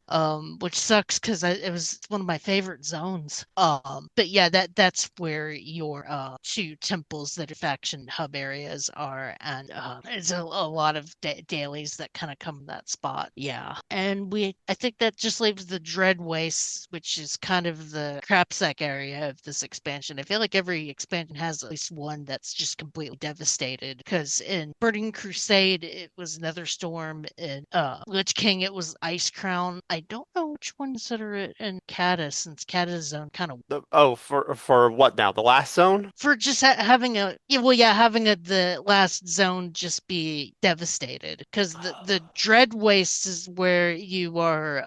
which sucks because it was one of my favorite zones. But yeah, that's where your two temples that are faction hub areas are, and it's a lot of dailies that kind of come in that spot. Yeah, and I think that just leaves the Dread Wastes, which is kind of the crapsack area of this expansion. I feel like every expansion has at least one that's just completely devastated. Because in Burning Crusade, it was Nether Storm. In Lich King, it was Ice Crown. I don't know which one to consider it in Kata, since Kata's zone kind of For what now? The last zone? for just having a yeah, well, yeah, having the last zone just be devastated, because the Dread Waste is where you are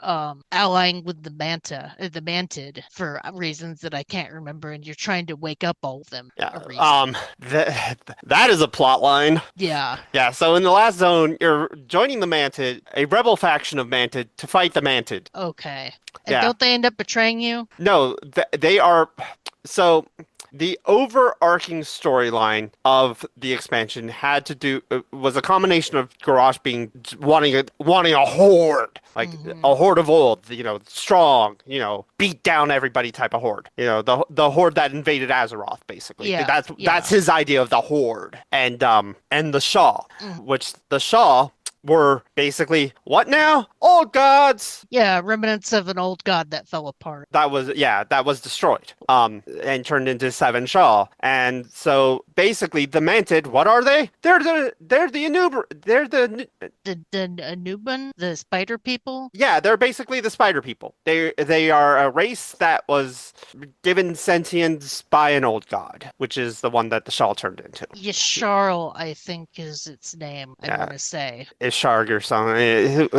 allying with the Mantid for reasons that I can't remember, and you're trying to wake up all of them Yeah. a reason. That is a plot line. Yeah. Yeah, so in the last zone, you're joining the Mantid, a rebel faction of Mantid, to fight the Mantid. Okay. And Yeah. don't they end up betraying you? No, they are. So the overarching storyline of the expansion had to do was a combination of Garrosh being wanting a horde, like Hmm. a horde of old, strong, beat down everybody type of horde. The horde that invaded Azeroth, basically. Yeah. That's Yeah. his idea of the horde, and the Shah, Mm. which the Shah were basically what now? Old gods. Yeah, remnants of an old god that fell apart. That was destroyed and turned into Seven Shaw. And so basically the Mantid, what are they? The Anuban, the spider people. They're basically the spider people. They are a race that was given sentience by an old god, which is the one that the Shaw turned into. Yasharl, I think, is its name, I Yeah, want to say. Isharg or something.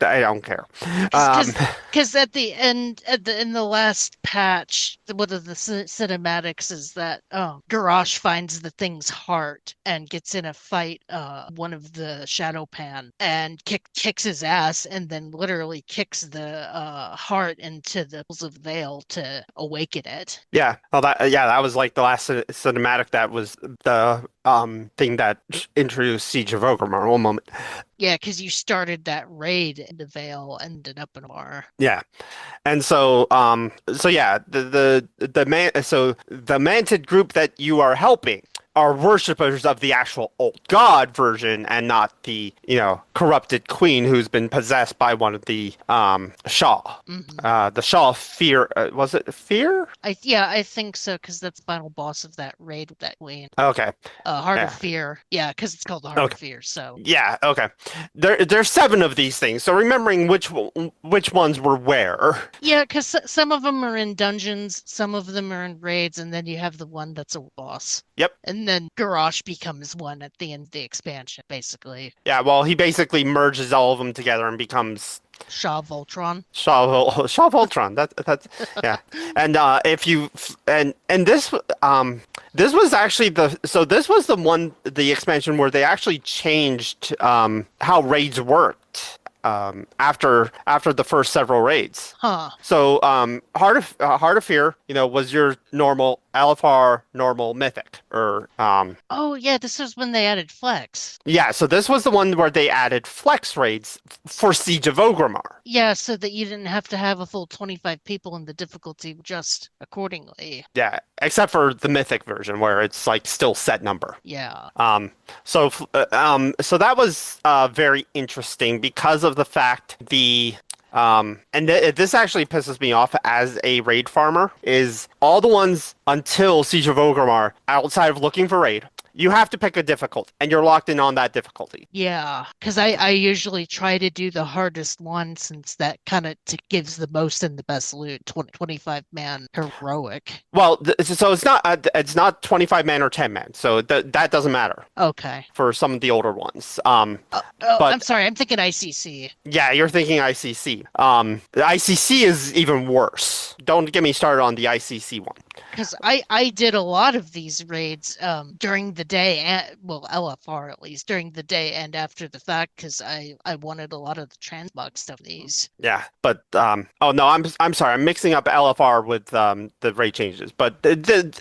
I don't care. Um, Because at the end, in the last patch, one of the cinematics is that Garrosh finds the thing's heart and gets in a fight, one of the Shadow Pan, and kicks his ass, and then literally kicks the heart into the pools of Vale to awaken it. Yeah. Well, that was like the last cinematic that was the thing that introduced Siege of Orgrimmar. One moment. Yeah, because you started that raid into Vale, ended up in War. Yeah. And so yeah, the Mantid group that you are helping are worshippers of the actual old god version and not the, corrupted queen who's been possessed by one of the Shaw. Hmm. The Shaw fear was it fear? I think so, because that's the final boss of that raid with that queen. Okay. Heart of Yeah. Fear. Yeah, because it's called the Heart of Okay. Fear. So Yeah, okay. There's seven of these things, so remembering which ones were where. yeah, because some of them are in dungeons, some of them are in raids, and then you have the one that's a boss. Yep. And then Garrosh becomes one at the end of the expansion, basically. Yeah, well, he basically merges all of them together and becomes Shah Voltron. Shaw Voltron. That's yeah. And if you and this was actually this was the expansion where they actually changed how raids worked after the first several raids. Huh. So Heart of Fear, was your normal LFR, normal, mythic, or Oh yeah, this was when they added Flex. yeah. So this was the one where they added flex raids for Siege of Ogrimmar. Yeah, so that you didn't have to have a full 25 people and the difficulty just accordingly. Yeah, except for the mythic version where it's like still set number. Yeah. So that was very interesting because of the fact and this actually pisses me off as a raid farmer is all the ones until Siege of Orgrimmar outside of looking for raid. You have to pick a difficulty, and you're locked in on that difficulty. Yeah, because I usually try to do the hardest one since that kind of gives the most and the best loot. 25 man heroic. Well, so it's not 25 man or 10 man, so that doesn't matter Okay. for some of the older ones. I'm But sorry, I'm thinking ICC. yeah, you're thinking ICC. The ICC is even worse. Don't get me started on the ICC one. Because I did a lot of these raids during the day, and well, LFR at least, during the day and after the fact, because I wanted a lot of the transmog stuff these. Yeah, but oh no, I'm sorry, I'm mixing up LFR with the rate changes. But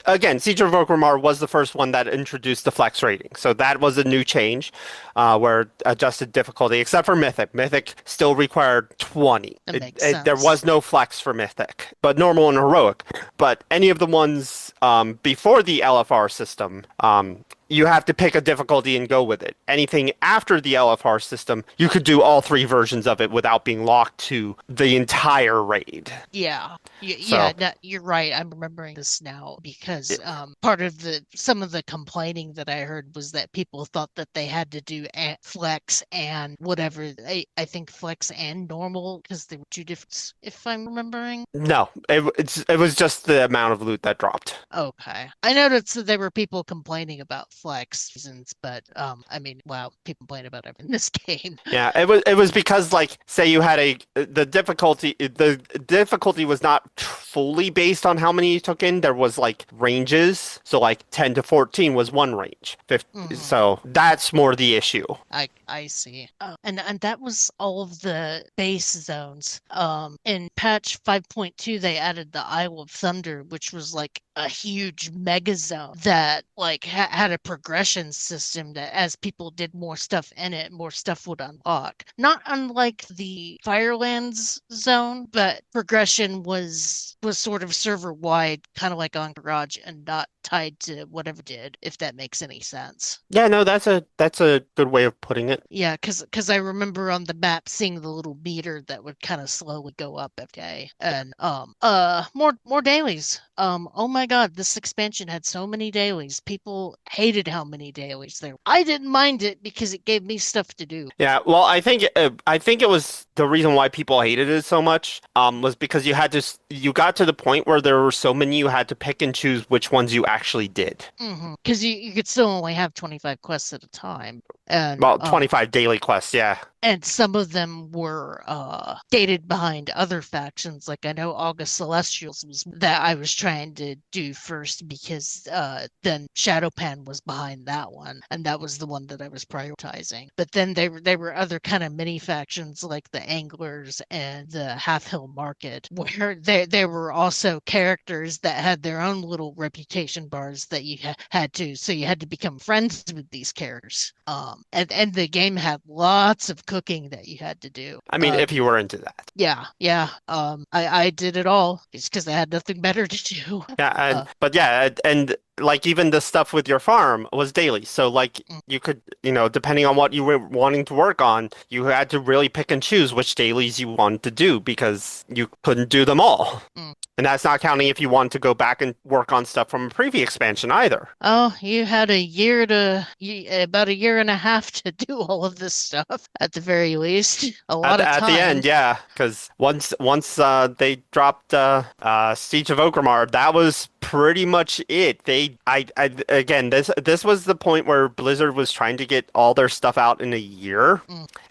again, Siege of Orgrimmar was the first one that introduced the flex rating, so that was a new change where it adjusted difficulty, except for Mythic. Mythic still required 20. That makes sense. There was no flex for Mythic, but normal and heroic. But any of the ones before the LFR system, you have to pick a difficulty and go with it. Anything after the LFR system, you could do all three versions of it without being locked to the entire raid. Yeah, So- yeah, you're right. I'm remembering this now because part of some of the complaining that I heard was that people thought that they had to do flex and whatever. I think flex and normal because they were two different. If I'm remembering. No, it was just the amount of loot that dropped. Okay, I noticed that there were people complaining about flex reasons, but I mean, wow, people complain about everything in this game. Yeah, it was because like say you had the difficulty was not fully based on how many you took in. There was like ranges, so like 10 to 14 was one range. So that's more the issue. I see. Oh, and that was all of the base zones. In patch 5.2, they added the Isle of Thunder, which was like a huge mega zone that like had a progression system that as people did more stuff in it, more stuff would unlock. Not unlike the Firelands zone, but progression was sort of server wide, kind of like on Garage, and not tied to whatever did, if that makes any sense. Yeah, no, that's a good way of putting it. Yeah, because I remember on the map seeing the little meter that would kind of slowly go up every day, and more dailies. Oh my God, this expansion had so many dailies. People hated how many dailies there were. I didn't mind it because it gave me stuff to do. Yeah, well, I think it was the reason why people hated it so much was because you got to the point where there were so many you had to pick and choose which ones you actually did. Because you could still only have 25 quests at a time. And Well, 25 daily quests, yeah. and some of them were dated behind other factions. Like I know August Celestials was that I was trying to do first because then Shadowpan was behind that one, and that was the one that I was prioritizing. But then there were other kind of mini factions like the Anglers and the Half Hill Market, where there were also characters that had their own little reputation bars that you had to, so you had to become friends with these characters. And the game had lots of cooking that you had to do. I mean, if you were into that. Yeah. I did it all just because I had nothing better to do. Yeah, but yeah, and like even the stuff with your farm was daily. So like you could, depending on what you were wanting to work on, you had to really pick and choose which dailies you wanted to do because you couldn't do them all. And that's not counting if you wanted to go back and work on stuff from a previous expansion either. Oh, you had about a year and a half to do all of this stuff at the very least. A lot of At time. the end, yeah, because once they dropped Siege of Orgrimmar, that was pretty much it. Again, this was the point where Blizzard was trying to get all their stuff out in a year,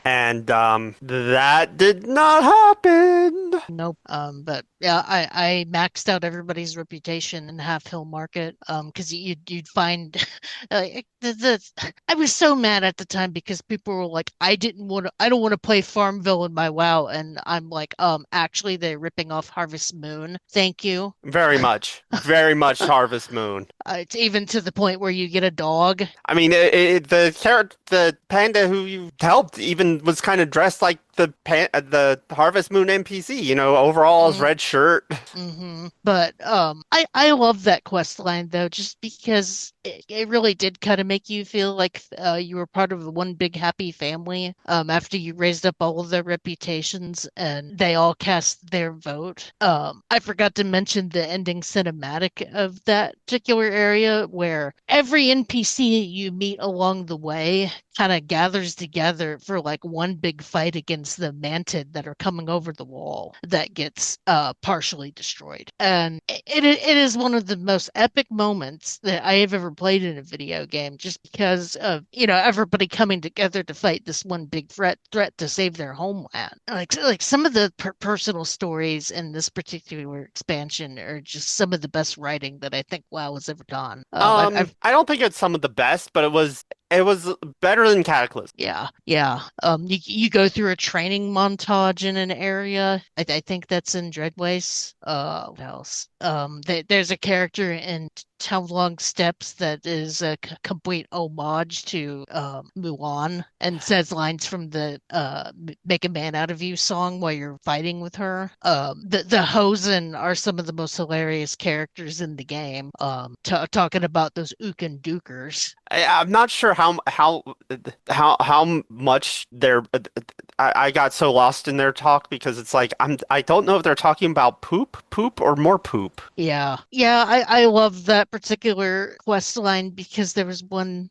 and that did not happen. Nope. But yeah, I maxed out everybody's reputation in Half Hill Market. Because you'd find, I was so mad at the time because people were like, I don't want to play Farmville in my WoW, and I'm like, actually they're ripping off Harvest Moon. Thank you. Very much, very very much Harvest Moon. It's even to the point where you get a dog. I mean, the panda who you helped even was kind of dressed like the Harvest Moon NPC. Overalls, red shirt. But I love that quest line though, just because it really did kind of make you feel like you were part of one big happy family. After you raised up all of their reputations and they all cast their vote. I forgot to mention the ending cinematic of that particular area where every NPC you meet along the way kind of gathers together for like one big fight against the mantid that are coming over the wall that gets partially destroyed. And it is one of the most epic moments that I have ever played in a video game, just because of, everybody coming together to fight this one big threat to save their homeland. Like some of the personal stories in this particular expansion are just some of the best writing that I think WoW has ever done. I've I don't think it's some of the best, but it was better than Cataclysm. Yeah, yeah. You go through a training montage in an area. I think that's in Dreadways. What else? There's a character in How Long Steps that is a complete homage to Mulan and says lines from the "Make a Man Out of You" song while you're fighting with her. The Hosen are some of the most hilarious characters in the game. Talking about those ook and dukers. I'm not sure how much they're. I got so lost in their talk because it's like I don't know if they're talking about poop, or more poop. Yeah. Yeah, I love that particular quest line because there was one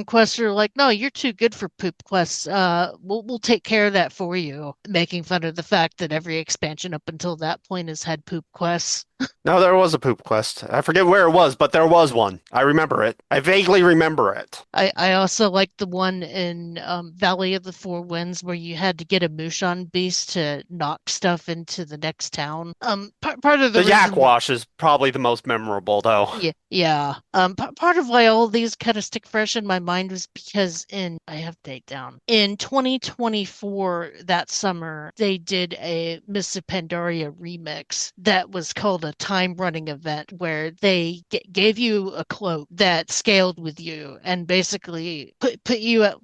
quest where like, no, you're too good for poop quests. We'll take care of that for you, making fun of the fact that every expansion up until that point has had poop quests. No, there was a poop quest. I forget where it was, but there was one. I remember it. I vaguely remember it. I also like the one in Valley of the Four Winds where you had to get a Mushan beast to knock stuff into the next town. Part of the The yak reason. wash is probably the most memorable, though. Yeah, yeah. Part of why all these kind of stick fresh in my mind was because I have date down in 2024 that summer they did a Miss Pandaria remix that was called a time running event where they gave you a cloak that scaled with you and basically put you at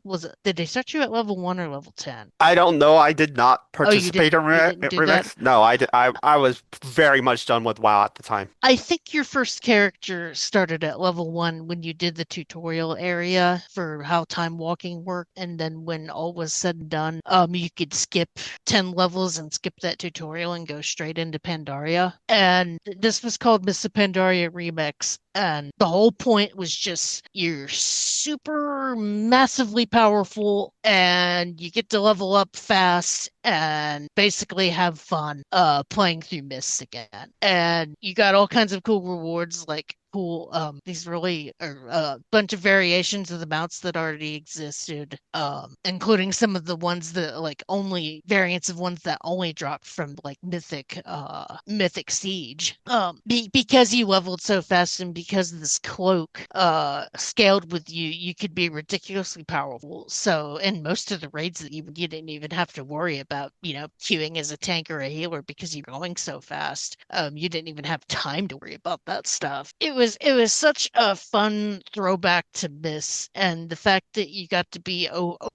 did they start you at level 1 or level 10? I don't know. I did not Oh, you did participate in you didn't do that? Remix. No, I did. I was very much done with WoW at the time. I think your first character started at level 1 when you did the tutorial area for how time walking worked, and then when all was said and done, you could skip 10 levels and skip that tutorial and go straight into Pandaria. And this was called Miss Pandaria Remix. And the whole point was just you're super massively powerful and you get to level up fast and basically have fun playing through mists again. And you got all kinds of cool rewards like cool these really are a bunch of variations of the mounts that already existed, including some of the ones that like only variants of ones that only dropped from like mythic siege, because you leveled so fast and because this cloak scaled with you, you could be ridiculously powerful. So in most of the raids that you didn't even have to worry about queuing as a tank or a healer because you're going so fast. You didn't even have time to worry about that stuff. It was such a fun throwback to Miss, and the fact that you got to be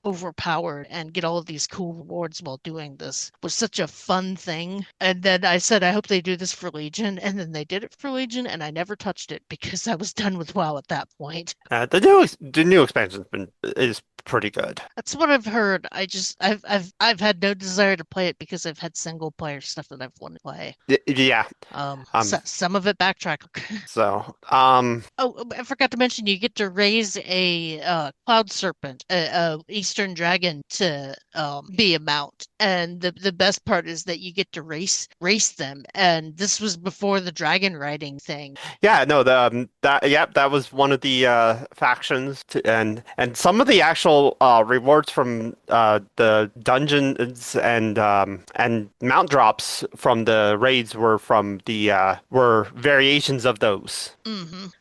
overpowered and get all of these cool rewards while doing this was such a fun thing. And then I said, I hope they do this for Legion, and then they did it for Legion, and I never touched it because I was done with WoW at that point. The new expansion is pretty good. That's what I've heard. I've had no desire to play it because I've had single player stuff that I've wanted to play. Yeah. Some of it Backtrack. So, Oh, I forgot to mention you get to raise a cloud serpent, a Eastern dragon to be a mount. And the best part is that you get to race them. And this was before the dragon riding thing. yeah, no, that was one of the factions, and some of the actual special rewards from the dungeons and mount drops from the raids were variations of those.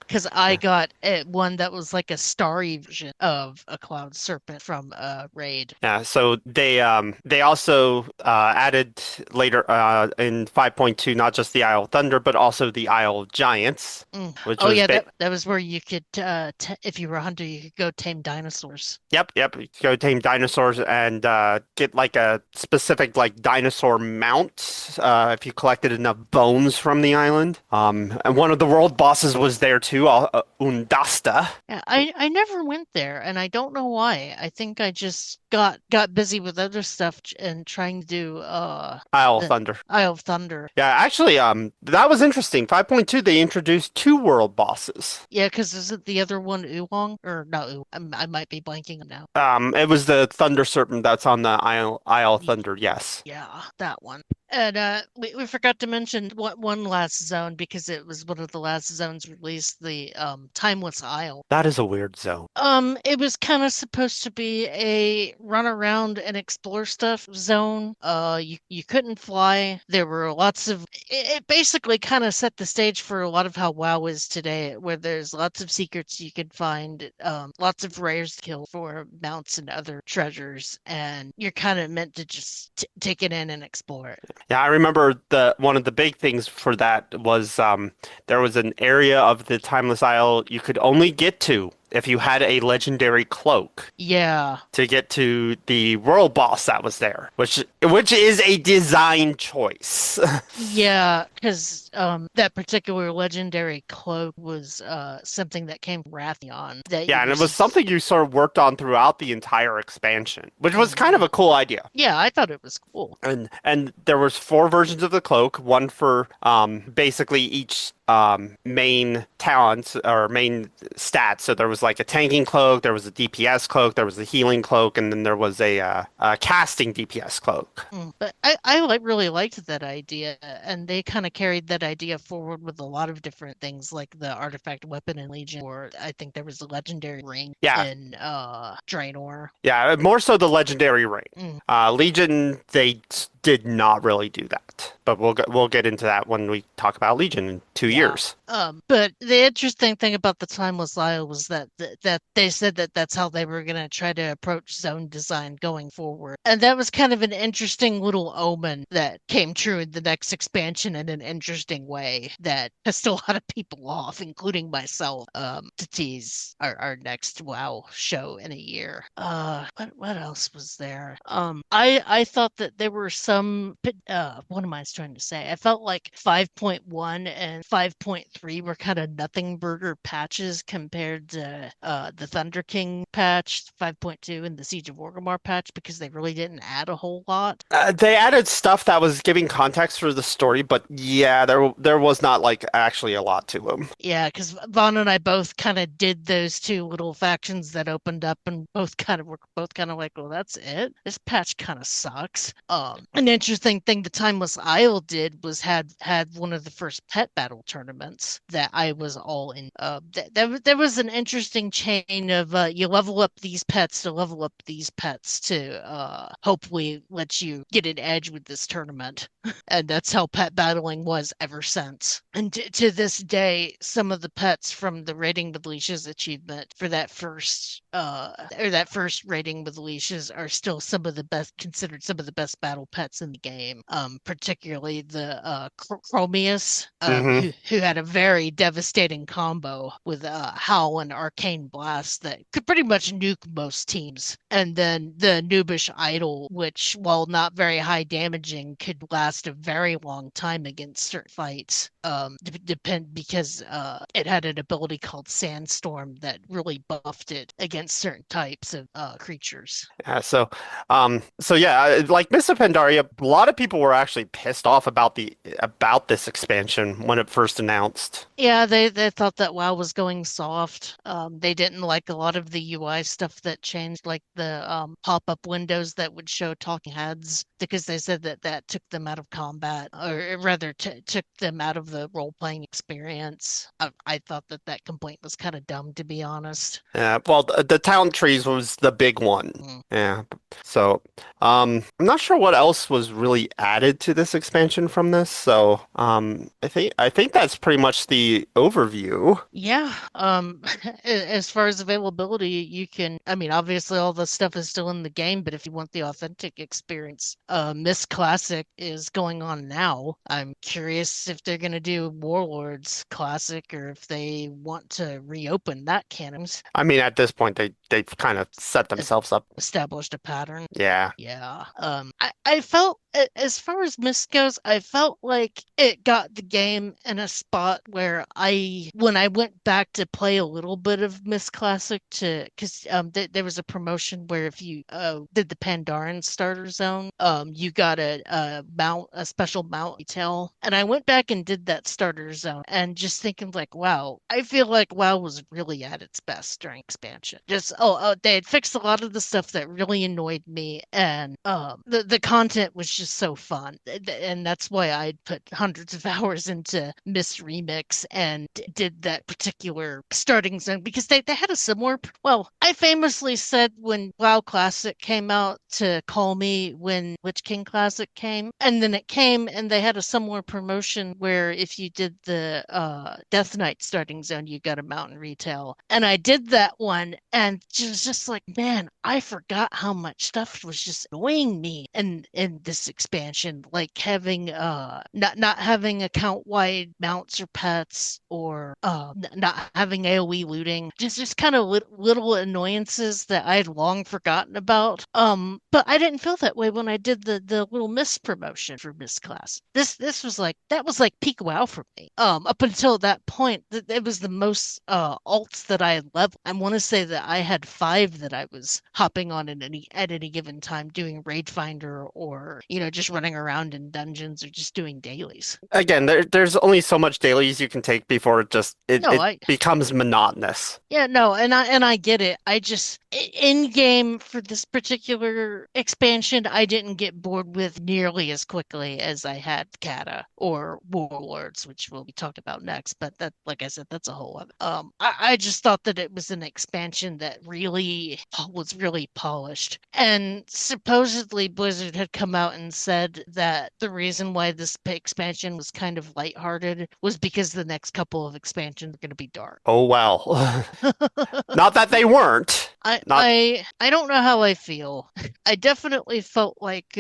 Because I got one that was like a starry version of a cloud serpent from a raid. Yeah, so they also added later in 5.2 not just the Isle of Thunder but also the Isle of Giants, Mm. which Oh was yeah, ba that was where you could t if you were a hunter, you could go tame dinosaurs. Yep. Go tame dinosaurs and get like a specific like dinosaur mount if you collected enough bones from the island. And one of the world bosses was there too, Undasta. Yeah, I never went there, and I don't know why. I think I just got busy with other stuff and trying to do Isle of the Thunder. Isle of Thunder. Yeah, actually, that was interesting. 5.2, they introduced two world bosses. Yeah, because isn't the other one Oolong or not? I might be blanking on now. It was the Thunder Serpent that's on the Isle of Thunder, yes. Yeah, that one. And we forgot to mention one last zone because it was one of the last zones released, the Timeless Isle. That is a weird zone. It was kind of supposed to be a run around and explore stuff zone. You couldn't fly. There were lots of it basically kind of set the stage for a lot of how WoW is today, where there's lots of secrets you can find, lots of rares to kill for mounts and other treasures, and you're kind of meant to just take it in and explore it. Yeah, I remember the one of the big things for that was there was an area of the Timeless Isle you could only get to if you had a legendary cloak Yeah. to get to the world boss that was there, which is a design choice. Yeah, because that particular legendary cloak was something that came from Wrathion that you Yeah, and it was received. something you sort of worked on throughout the entire expansion, which was kind of a cool idea. Yeah, I thought it was cool. And there was four versions of the cloak, one for basically each main talent or main stats. So there was like a tanking cloak, there was a DPS cloak, there was a healing cloak, and then there was a casting DPS cloak. But I really liked that idea, and they kind of carried that idea forward with a lot of different things, like the artifact weapon in Legion, or I think there was a legendary ring Yeah, in Draenor. yeah, more so the legendary ring. Mm. Legion, they did not really do that, but we'll get into that when we talk about Legion in 2 years. But the interesting thing about the Timeless Isle was that they said that that's how they were going to try to approach zone design going forward. And that was kind of an interesting little omen that came true in the next expansion in an interesting way that pissed a lot of people off, including myself, to tease our next WoW show in a year. What else was there? I thought that there were some what am I trying to say? I felt like 5.1 and 5.3 were kind of nothing burger patches compared to the Thunder King patch, 5.2, and the Siege of Orgrimmar patch because they really didn't add a whole lot. They added stuff that was giving context for the story, but yeah, there was not like actually a lot to them. Yeah, because Vaughn and I both kind of did those two little factions that opened up, and were both kind of like, well, that's it. This patch kind of sucks. An interesting thing the Timeless Isle did was had one of the first pet battle tournaments that I was all in. There was an interesting chain of you level up these pets to level up these pets to hopefully let you get an edge with this tournament. And that's how pet battling was ever since. And to this day, some of the pets from the raiding with leashes achievement for that first raiding with leashes are still considered some of the best battle pets in the game. Particularly the Chromius, Hmm. who had a very devastating combo with Howl and Arcane Blast that could pretty much nuke most teams. And then the Noobish Idol, which, while not very high damaging, could last a very long time against certain fights. Because it had an ability called Sandstorm that really buffed it against certain types of creatures. Yeah, so yeah, like Mists of Pandaria, a lot of people were actually pissed off about this expansion when it first announced. Yeah, they thought that WoW was going soft. They didn't like a lot of the UI stuff that changed, like the pop-up windows that would show talking heads, because they said that took them out of combat, or rather took them out of the role-playing experience. I thought that complaint was kind of dumb, to be honest. Yeah, well, the talent trees was the big one. Mm. Yeah. So, I'm not sure what else was really added to this expansion from this. So, I think that's pretty much the overview. Yeah, as far as availability, I mean, obviously all the stuff is still in the game, but if you want the authentic experience, Miss Classic is going on now. I'm curious if they're gonna do Warlords Classic or if they want to reopen that canons, I mean, at this point, they've kind of set es- themselves up. established a pattern. Yeah. Yeah. I felt as far as Mist goes, I felt like it got the game in a spot where when I went back to play a little bit of Mist Classic because there was a promotion where if you did the Pandaren starter zone, you got a special mount detail, and I went back and did that starter zone, and just thinking like, wow, I feel like WoW was really at its best during expansion. Just they had fixed a lot of the stuff that really annoyed me, and the content was just so fun, and that's why I put hundreds of hours into Miss Remix and did that particular starting zone because they had a similar. Well, I famously said when WoW Classic came out to call me when Witch King Classic came, and then it came and they had a similar promotion where if you did the Death Knight starting zone, you got a mountain retail, and I did that one, and just like, man, I forgot how much stuff was just annoying me in this expansion, like having not having account wide mounts or pets, or not having AoE looting, just kind of little annoyances that I had long forgotten about. But I didn't feel that way when I did the little Miss promotion for Miss Class. This was like that was like peak WoW for me. Up until that point, it was the most alts that I had leveled. I want to say that I had five that I was hopping on at any given time, doing raid finder, or just running around in dungeons, or just doing dailies. Again, there's only so much dailies you can take before No, it becomes monotonous. yeah, no, and I get it. I just in game for this particular expansion, I didn't get bored with nearly as quickly as I had Kata or Warlords, which will be talked about next. But that, like I said, that's a whole other. I just thought that it was an expansion that really was really polished. And supposedly Blizzard had come out and said that the reason why this expansion was kind of lighthearted was because the next couple of expansions are going to be dark. Oh well. Not that they weren't. I Not I I don't know how I feel. I definitely felt like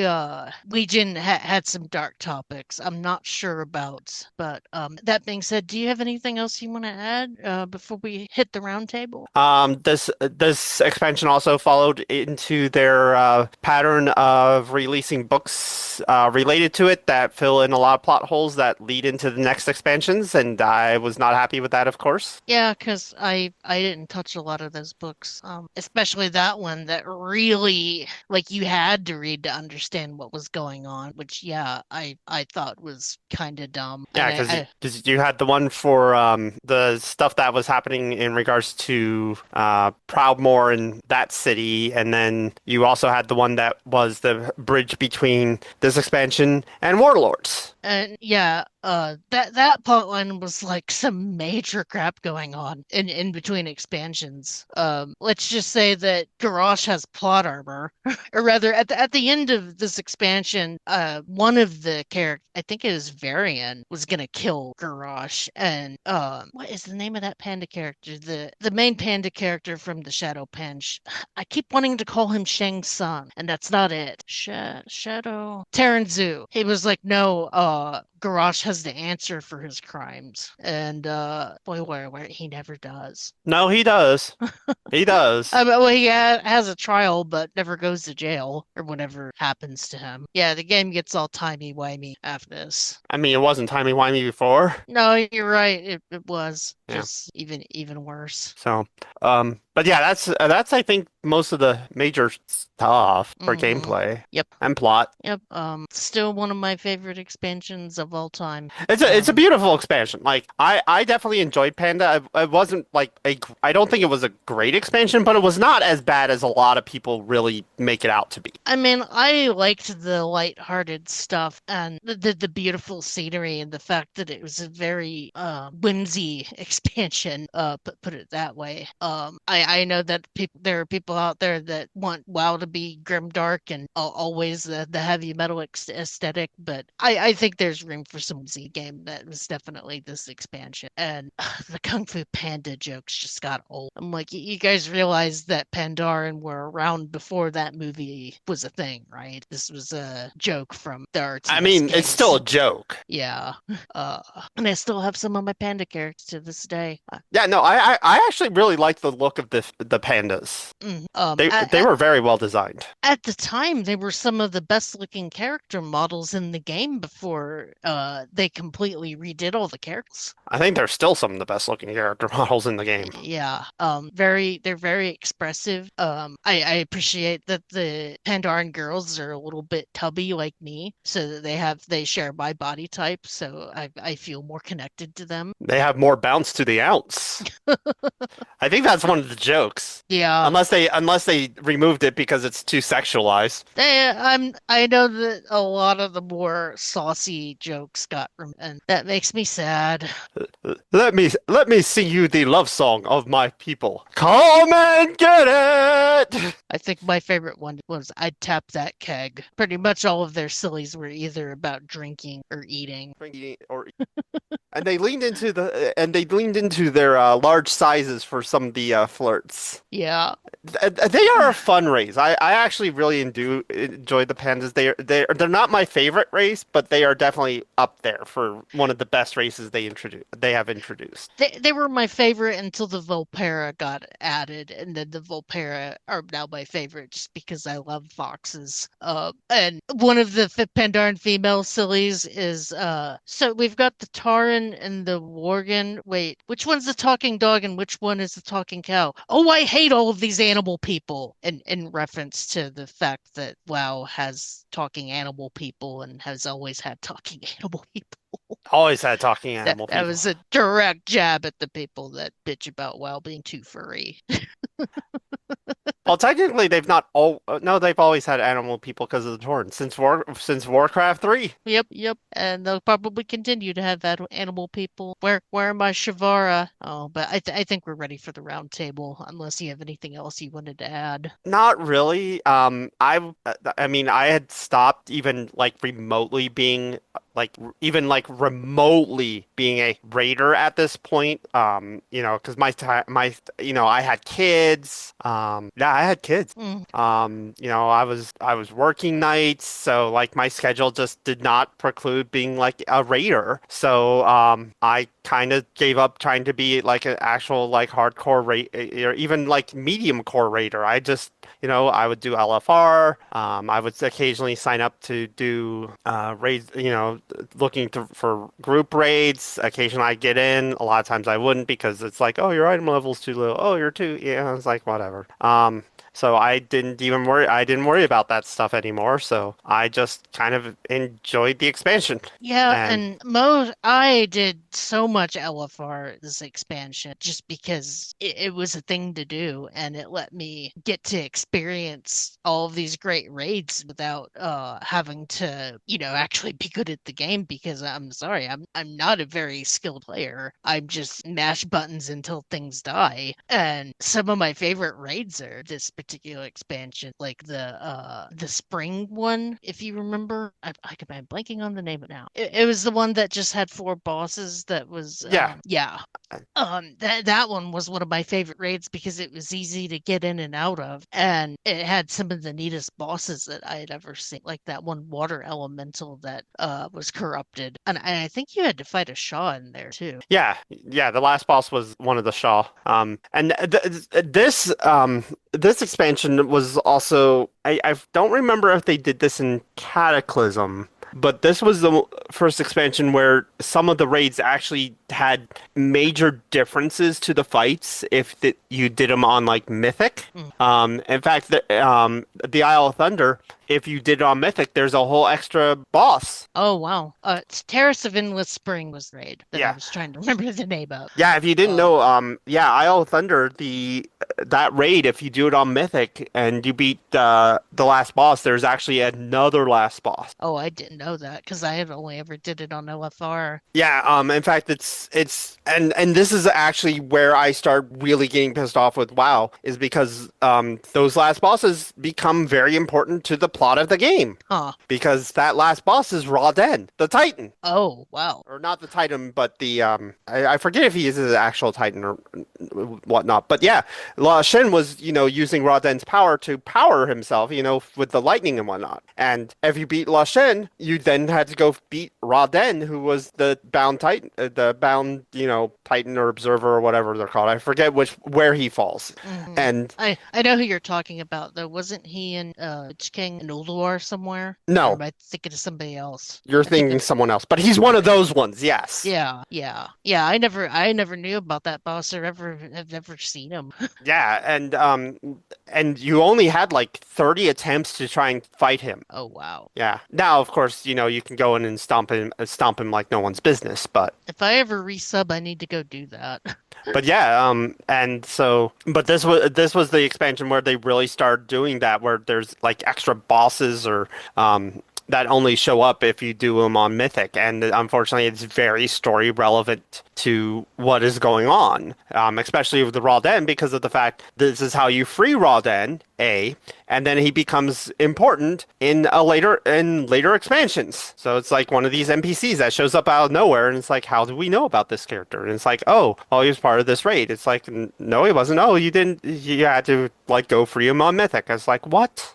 Legion had some dark topics. I'm not sure about, but that being said, do you have anything else you want to add before we hit the round table? this expansion also followed into their pattern of releasing books related to it that fill in a lot of plot holes that lead into the next expansions, and I was not happy with that, of course. Yeah, because I didn't touch a lot of those books, especially that one that really like you had to read to understand what was going on, which yeah, I thought was kind of dumb. And Yeah, because you had the one for the stuff that was happening in regards to Proudmoore and that city, and then you also had the one that was the bridge between this expansion and Warlords. and yeah, that plot line was like some major crap going on in between expansions. Let's just say that Garrosh has plot armor, or rather, at the end of this expansion, one of the characters, I think it is Varian, was gonna kill Garrosh, and what is the name of that panda character? The main panda character from the Shadow Pinch. I keep wanting to call him Shang Tsung, and that's not it. Shadow Terranzu. He was like, no, Garrosh has to answer for his crimes. And spoiler alert, he never does. No, he does. He does. Well, he has a trial, but never goes to jail or whatever happens to him. Yeah, the game gets all timey-wimey after this. I mean, it wasn't timey-wimey before. No, you're right. It was Yeah. just even worse. So, but yeah, that's I think most of the major stuff for Mhm. gameplay Yep. and plot. Yep. Still one of my favorite expansions expansions of all time. It's a beautiful expansion. Like I definitely enjoyed Panda. It wasn't like I don't think it was a great expansion, but it was not as bad as a lot of people really make it out to be. I mean, I liked the lighthearted stuff and the beautiful scenery and the fact that it was a very whimsy expansion. Put it that way. I know that there are people out there that want WoW to be grimdark and always the heavy metal aesthetic, but I think there's room for some Z game that was definitely this expansion. And the Kung Fu Panda jokes just got old. I'm like, you guys realize that Pandaren were around before that movie was a thing, right? This was a joke from the I RTS mean, it's still games. a joke. Yeah. And I still have some of my panda characters to this day. Yeah, no, I actually really like the look of the pandas. Mm, They were very well designed. at the time, they were some of the best looking character models in the game before they completely redid all the characters. I think they're still some of the best looking character models in the game. Yeah, they're very expressive. I appreciate that the Pandaren girls are a little bit tubby like me, so that they share my body type, so I feel more connected to them. They have more bounce to the ounce. I think that's one of the jokes. Yeah, Unless they removed it because it's too sexualized. I know that a lot of the more saucy jokes got and that makes me sad. Let me sing you the love song of my people. Come and get it. I think my favorite one was I'd tap that keg. Pretty much all of their sillies were either about drinking or eating. And they leaned into their large sizes for some of the flirts. Yeah. They are a fun race. I actually really do enjoy the pandas. They're not my favorite race, but they are definitely up there for one of the best races they have introduced. They were my favorite until the Volpera got added, and then the Volpera are now my favorite just because I love foxes. And one of the Pandaren female sillies is so we've got the Tauren and the Worgen. Wait, which one's the talking dog and which one is the talking cow? Oh, I hate all of these animal people. In reference to the fact that WoW has talking animal people and has always had talking animal people. Always had talking That animal that people. was a direct jab at the people that bitch about WoW being too furry. Well, technically, they've not all. No, they've always had animal people because of the Torrent since Warcraft 3. Yep. And they'll probably continue to have that animal people. Where am I, Shavara? Oh, but I think we're ready for the round table, unless you have anything else you wanted to add. Not really. I mean, I had stopped even like remotely being remotely being a raider at this point. Because I had kids. Yeah, I had kids. Mm. I was working nights, so like my schedule just did not preclude being like a raider. So I kind of gave up trying to be like an actual like hardcore rate or even like medium core raider. I just I would do LFR. I would occasionally sign up to do raids, for group raids. Occasionally I get in. A lot of times I wouldn't because it's like, oh, your item level's too low. Oh, you're too. Yeah, it's like whatever. So I didn't even worry. I didn't worry about that stuff anymore. So I just kind of enjoyed the expansion. Yeah, And and I did so much LFR this expansion just because it was a thing to do and it let me get to experience all of these great raids without having to, actually be good at the game because I'm sorry, I'm not a very skilled player. I'm just mash buttons until things die. And some of my favorite raids are this particular expansion, like the spring one, if you remember. I'm blanking on the name of it now. It was the one that just had four bosses. That was yeah, yeah. That one was one of my favorite raids because it was easy to get in and out of, and it had some of the neatest bosses that I had ever seen, like that one water elemental that was corrupted, and I think you had to fight a Shaw in there too. yeah. The last boss was one of the Shaw. And this expansion was also I don't remember if they did this in Cataclysm. But this was the first expansion where some of the raids actually had major differences to the fights if you did them on like Mythic. Mm. In fact, the Isle of Thunder, if you did it on Mythic, there's a whole extra boss. Oh wow. It's Terrace of Endless Spring was the raid that I Yeah. was trying to remember the name of. Yeah, if you didn't Um, know, yeah, Isle of Thunder, the that raid, if you do it on Mythic and you beat the last boss, there's actually another last boss. oh, I didn't know that because I had only ever did it on OFR. Yeah, in fact and this is actually where I start really getting pissed off with WoW is because those last bosses become very important to the plot of the game. Huh. Because that last boss is Rawden, the Titan. Oh, wow. Or not the Titan, but the I forget if he is the actual Titan or whatnot. But yeah, La Shin was, using Rawden's power to power himself, with the lightning and whatnot. And if you beat La Shin, you then had to go beat Rawden, who was the bound Titan, Titan or Observer or whatever they're called. I forget where he falls. Hmm. And I know who you're talking about though. Wasn't he in Witch King in Ulduar somewhere? Or no, am I thinking of somebody else? you're I think thinking someone else, but he's one of those ones. Yes. yeah. I never knew about that boss or have ever seen him. Yeah, and you only had like 30 attempts to try and fight him. Oh wow. Yeah. Now, of course, you can go in and stomp him like no one's business, If I ever resub, I need to go do that. but yeah, and so, but this was the expansion where they really started doing that, where there's like extra bosses or that only show up if you do them on Mythic, and unfortunately, it's very story relevant to what is going on, especially with the Rawden, because of the fact this is how you free Rawden, and then he becomes important in later expansions. So it's like one of these NPCs that shows up out of nowhere, and it's like, how do we know about this character? And it's like, oh, he was part of this raid. It's like, no, he wasn't. Oh, you didn't. You had to like go free him on Mythic. I was like, what?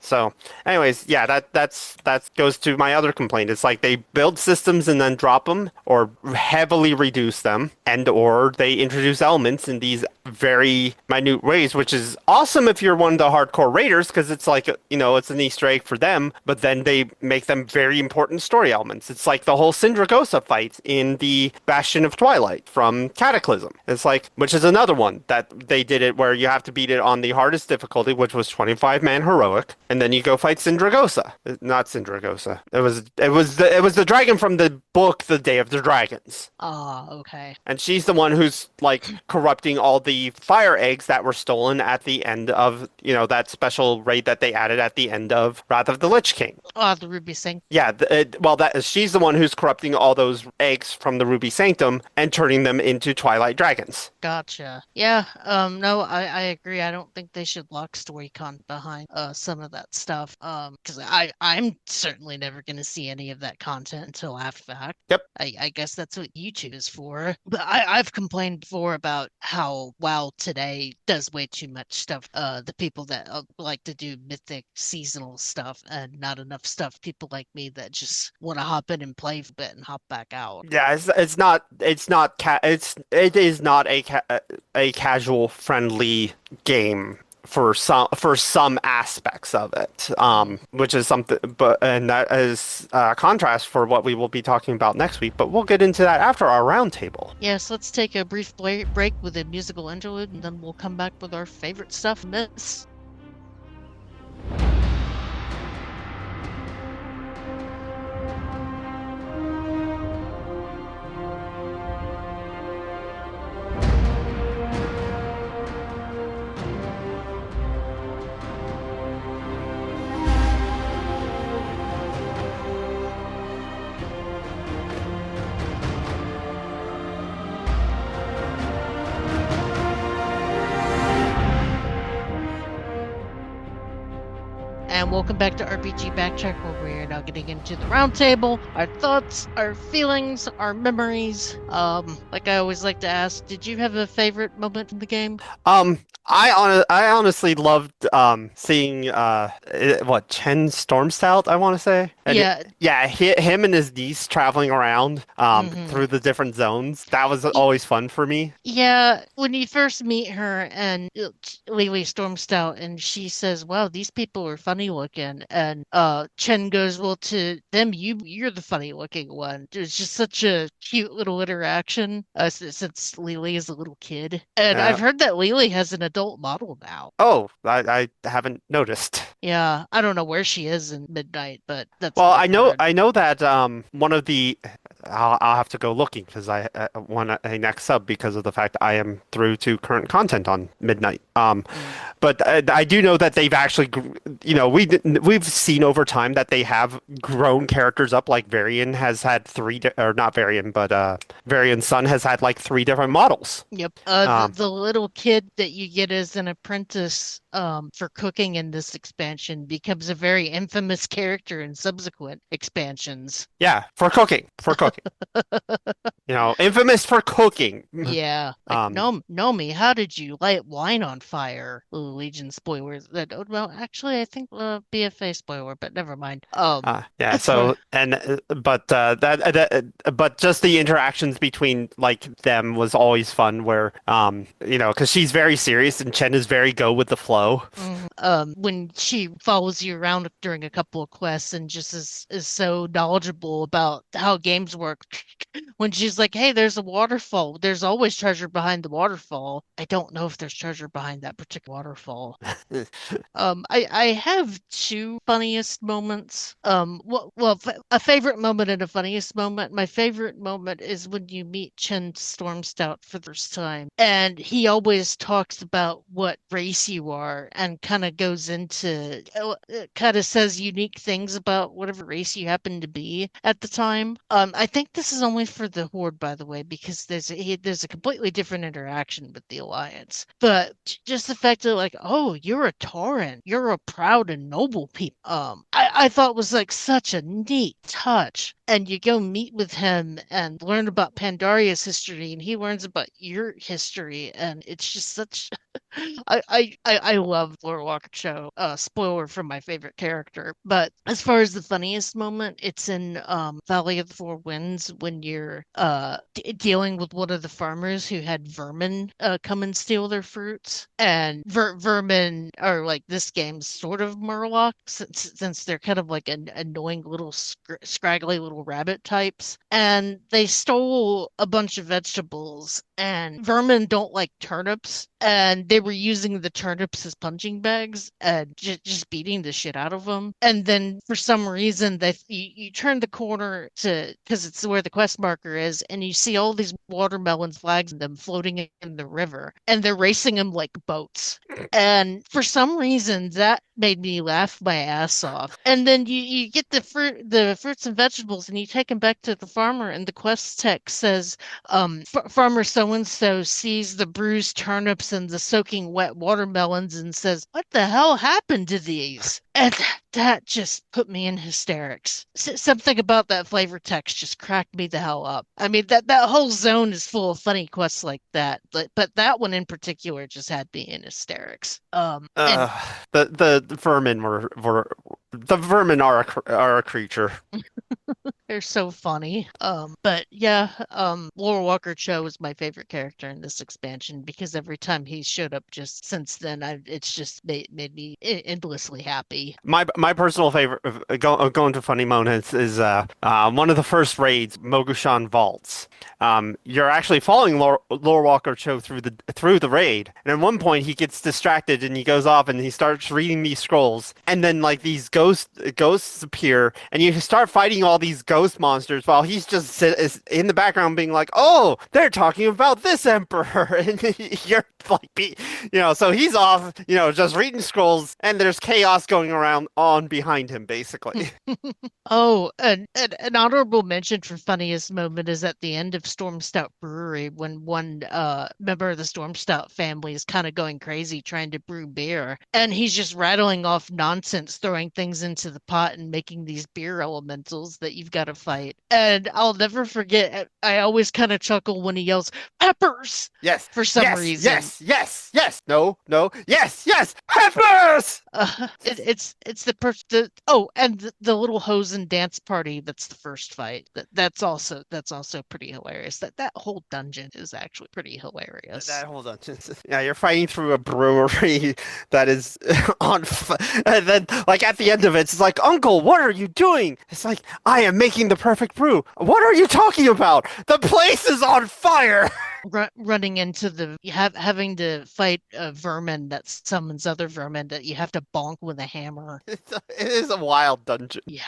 So, anyways, yeah, that goes to my other complaint. It's like they build systems and then drop them, or heavily reduce them, or they introduce elements in these very minute ways, which is awesome if you're one of the hardcore raiders, because it's like, it's an Easter egg for them, but then they make them very important story elements. It's like the whole Syndragosa fight in the Bastion of Twilight from Cataclysm. It's like, which is another one that they did it where you have to beat it on the hardest difficulty, which was 25-man heroic, and then you go fight Syndragosa. Not Syndragosa. It was the dragon from the book The Day of the Dragons. Ah, okay. And she's the one who's like corrupting all the fire eggs that were stolen at the end of, that special raid that they added at the end of Wrath of the Lich King. Oh, the Ruby Sing. Yeah, she's the one who's corrupting all those eggs from the Ruby Sanctum and turning them into Twilight Dragons. Gotcha. Yeah, no, I agree. I don't think they should lock story content behind some of that stuff. Because I'm certainly never gonna see any of that content until after fact. Yep. I guess that's what YouTube is for. But I've complained before about how WoW today does way too much stuff. The people that like to do mythic seasonal stuff and not enough stuff. People like me that just want to hop in and play a bit and hop back out. Yeah, it is not a casual friendly game for some aspects of it, which is something, and that is a contrast for what we will be talking about next week. But we'll get into that after our roundtable. Yes, let's take a brief break with a musical interlude, and then we'll come back with our favorite stuff in this. And welcome back to RPG Backtrack, where we are now getting into the roundtable, our thoughts, our feelings, our memories. Like I always like to ask, did you have a favorite moment in the game? I honestly loved seeing Chen Stormstout, I want to say. And him and his niece traveling around through the different zones. That was always fun for me. Yeah, when you first meet her and Lily Stormstout, and she says, "Wow, these people are funny funny looking. And Chen goes, well, to them, you're the funny looking one. It's just such a cute little interaction since Lily is a little kid. And Uh, I've heard that Lily has an adult model now. oh, I haven't noticed. Yeah, I don't know where she is in Midnight, but that's Well, what I've heard. I know that one of the I'll have to go looking because I want a next sub because of the fact I am through to current content on Midnight. Mm. But I do know that they've actually, we've seen over time that they have grown characters up. Like Varian has had or not Varian, but Varian's son has had like three different models. Yep. Um, The little kid that you get as an apprentice for cooking in this expansion becomes a very infamous character in subsequent expansions. yeah, for cooking. Infamous for cooking. Yeah, like Um, Nomi, how did you light wine on fire? Ooh, Legion spoilers. That well, actually, I think BFA spoiler, but never mind. yeah. As far So but just the interactions between like them was always fun. Where because she's very serious and Chen is very go with the flow. when she follows you around during a couple of quests and just is so knowledgeable about how games work. When she's like, "Hey, there's a waterfall. There's always treasure behind the waterfall." I don't know if there's treasure behind that particular waterfall. I have two funniest moments. A favorite moment and a funniest moment. My favorite moment is when you meet Chen Stormstout for the first time, and he always talks about what race you are, and kind of goes into, kind of says unique things about whatever race you happen to be at the time. I think this is only for the Horde, by the way, because there's a completely different interaction with the Alliance. But just the fact that like, oh, you're a Tauren, you're a proud and noble people. I thought was like such a neat touch. And you go meet with him and learn about Pandaria's history, and he learns about your history, and it's just such. I love Lore Walker Show. Spoiler for my favorite character, but as far as the funniest moment, it's in Valley of the Four Winds when you're dealing with one of the farmers who had vermin come and steal their fruits, and vermin are like this game's sort of Murlocs since they're kind of like an annoying little scraggly little rabbit types, and they stole a bunch of vegetables. And vermin don't like turnips, and they were using the turnips as punching bags and just beating the shit out of them. And then for some reason, you turn the corner to because it's where the quest marker is, and you see all these watermelon flags and them floating in the river, and they're racing them like boats. And for some reason, that made me laugh my ass off. And then you get the fruits and vegetables, and you take them back to the farmer, and the quest text says, farmer so and so sees the bruised turnips and the soaking wet watermelons and says, "What the hell happened to these?" And that just put me in hysterics. Something about that flavor text just cracked me the hell up. I mean, that whole zone is full of funny quests like that, but that one in particular just had me in hysterics. And uh, the vermin were the vermin are a creature. they're so funny. But yeah, Lore Walker Cho is my favorite character in this expansion because every time he showed up just since then, it's just made me endlessly happy. My personal favorite going to funny moments is one of the first raids, Mogushan Vaults. You're actually following Lore Walker Cho through the raid, and at one point he gets distracted and he goes off and he starts reading these scrolls, and then like these ghosts appear, and you start fighting all these ghost monsters while he's just is in the background being like, "Oh, they're talking about this emperor," and you're like, so he's off, just reading scrolls, and there's chaos going around on behind him, basically. Oh, an honorable mention for funniest moment is at the end of Storm Stout Brewery when one member of the Storm Stout family is kind of going crazy trying to brew beer, and he's just rattling off nonsense, throwing things into the pot and making these beer elementals that you've got a fight. And I'll never forget, I always kind of chuckle when he yells, Peppers! Yes, For some yes, reason. yes, yes, yes. No, no, yes, yes. Peppers! It's the oh, and the little Hosen dance party. That's the first fight. That's also pretty hilarious. That whole dungeon is actually pretty hilarious. That hold on. Yeah, you're fighting through a brewery that is on, and then like at the end of it, it's like, Uncle, what are you doing? It's like, I am making the perfect brew. What are you talking about? The place is on fire. Running into having to fight a vermin that summons other vermin that you have to bonk with a hammer. It is a wild dungeon. Yeah.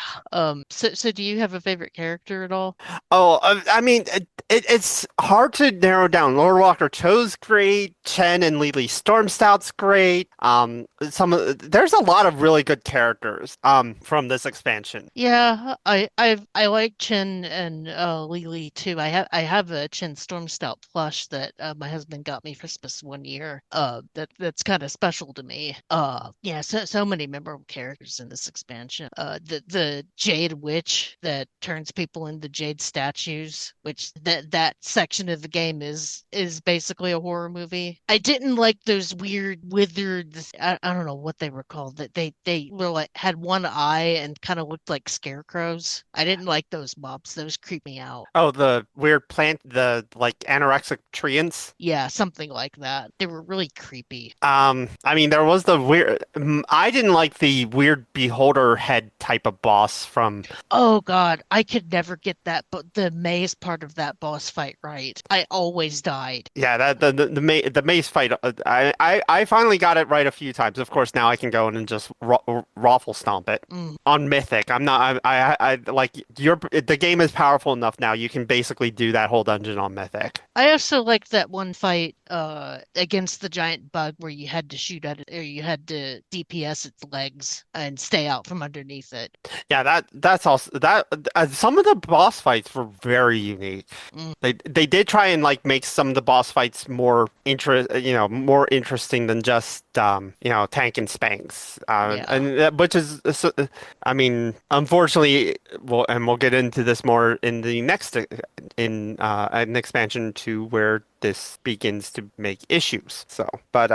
So do you have a favorite character at all? Oh, I mean, it's hard to narrow down. Lord Walker Cho's great. Chen and Lily Stormstout's great. There's a lot of really good characters from this expansion. Yeah, I like Chin and Lily too. I have a Chin Stormstout plush that my husband got me for Christmas one year. That's kind of special to me. Yeah, so many memorable characters in this expansion. The Jade Witch that turns people into jade statues, which that section of the game is basically a horror movie. I didn't like those weird withered. I don't know what they were called. That they were like had one eye and kind of looked like scarecrows. I didn't like those mobs. Those creep me out. Oh, the weird plant, the like anorexic treants. Yeah, something like that. They were really creepy. I mean, there was the weird. I didn't like the weird beholder head type of boss from. Oh God, I could never get that, but the maze part of that boss fight right. I always died. Yeah, that the maze fight. I finally got it right a few times. Of course, now I can go in and just raffle stomp it Mm. on Mythic. I'm not. I like the game is powerful enough now. You can basically do that whole dungeon on Mythic. I also liked that one fight against the giant bug where you had to shoot at it or you had to DPS its legs and stay out from underneath it. Yeah, that's also that. Some of the boss fights were very unique. Mm. They did try and like make some of the boss fights more interesting than just tank and spanks. Yeah. And which is I mean, unfortunately, we'll get into this more in the next in an expansion to where this begins to make issues. So, but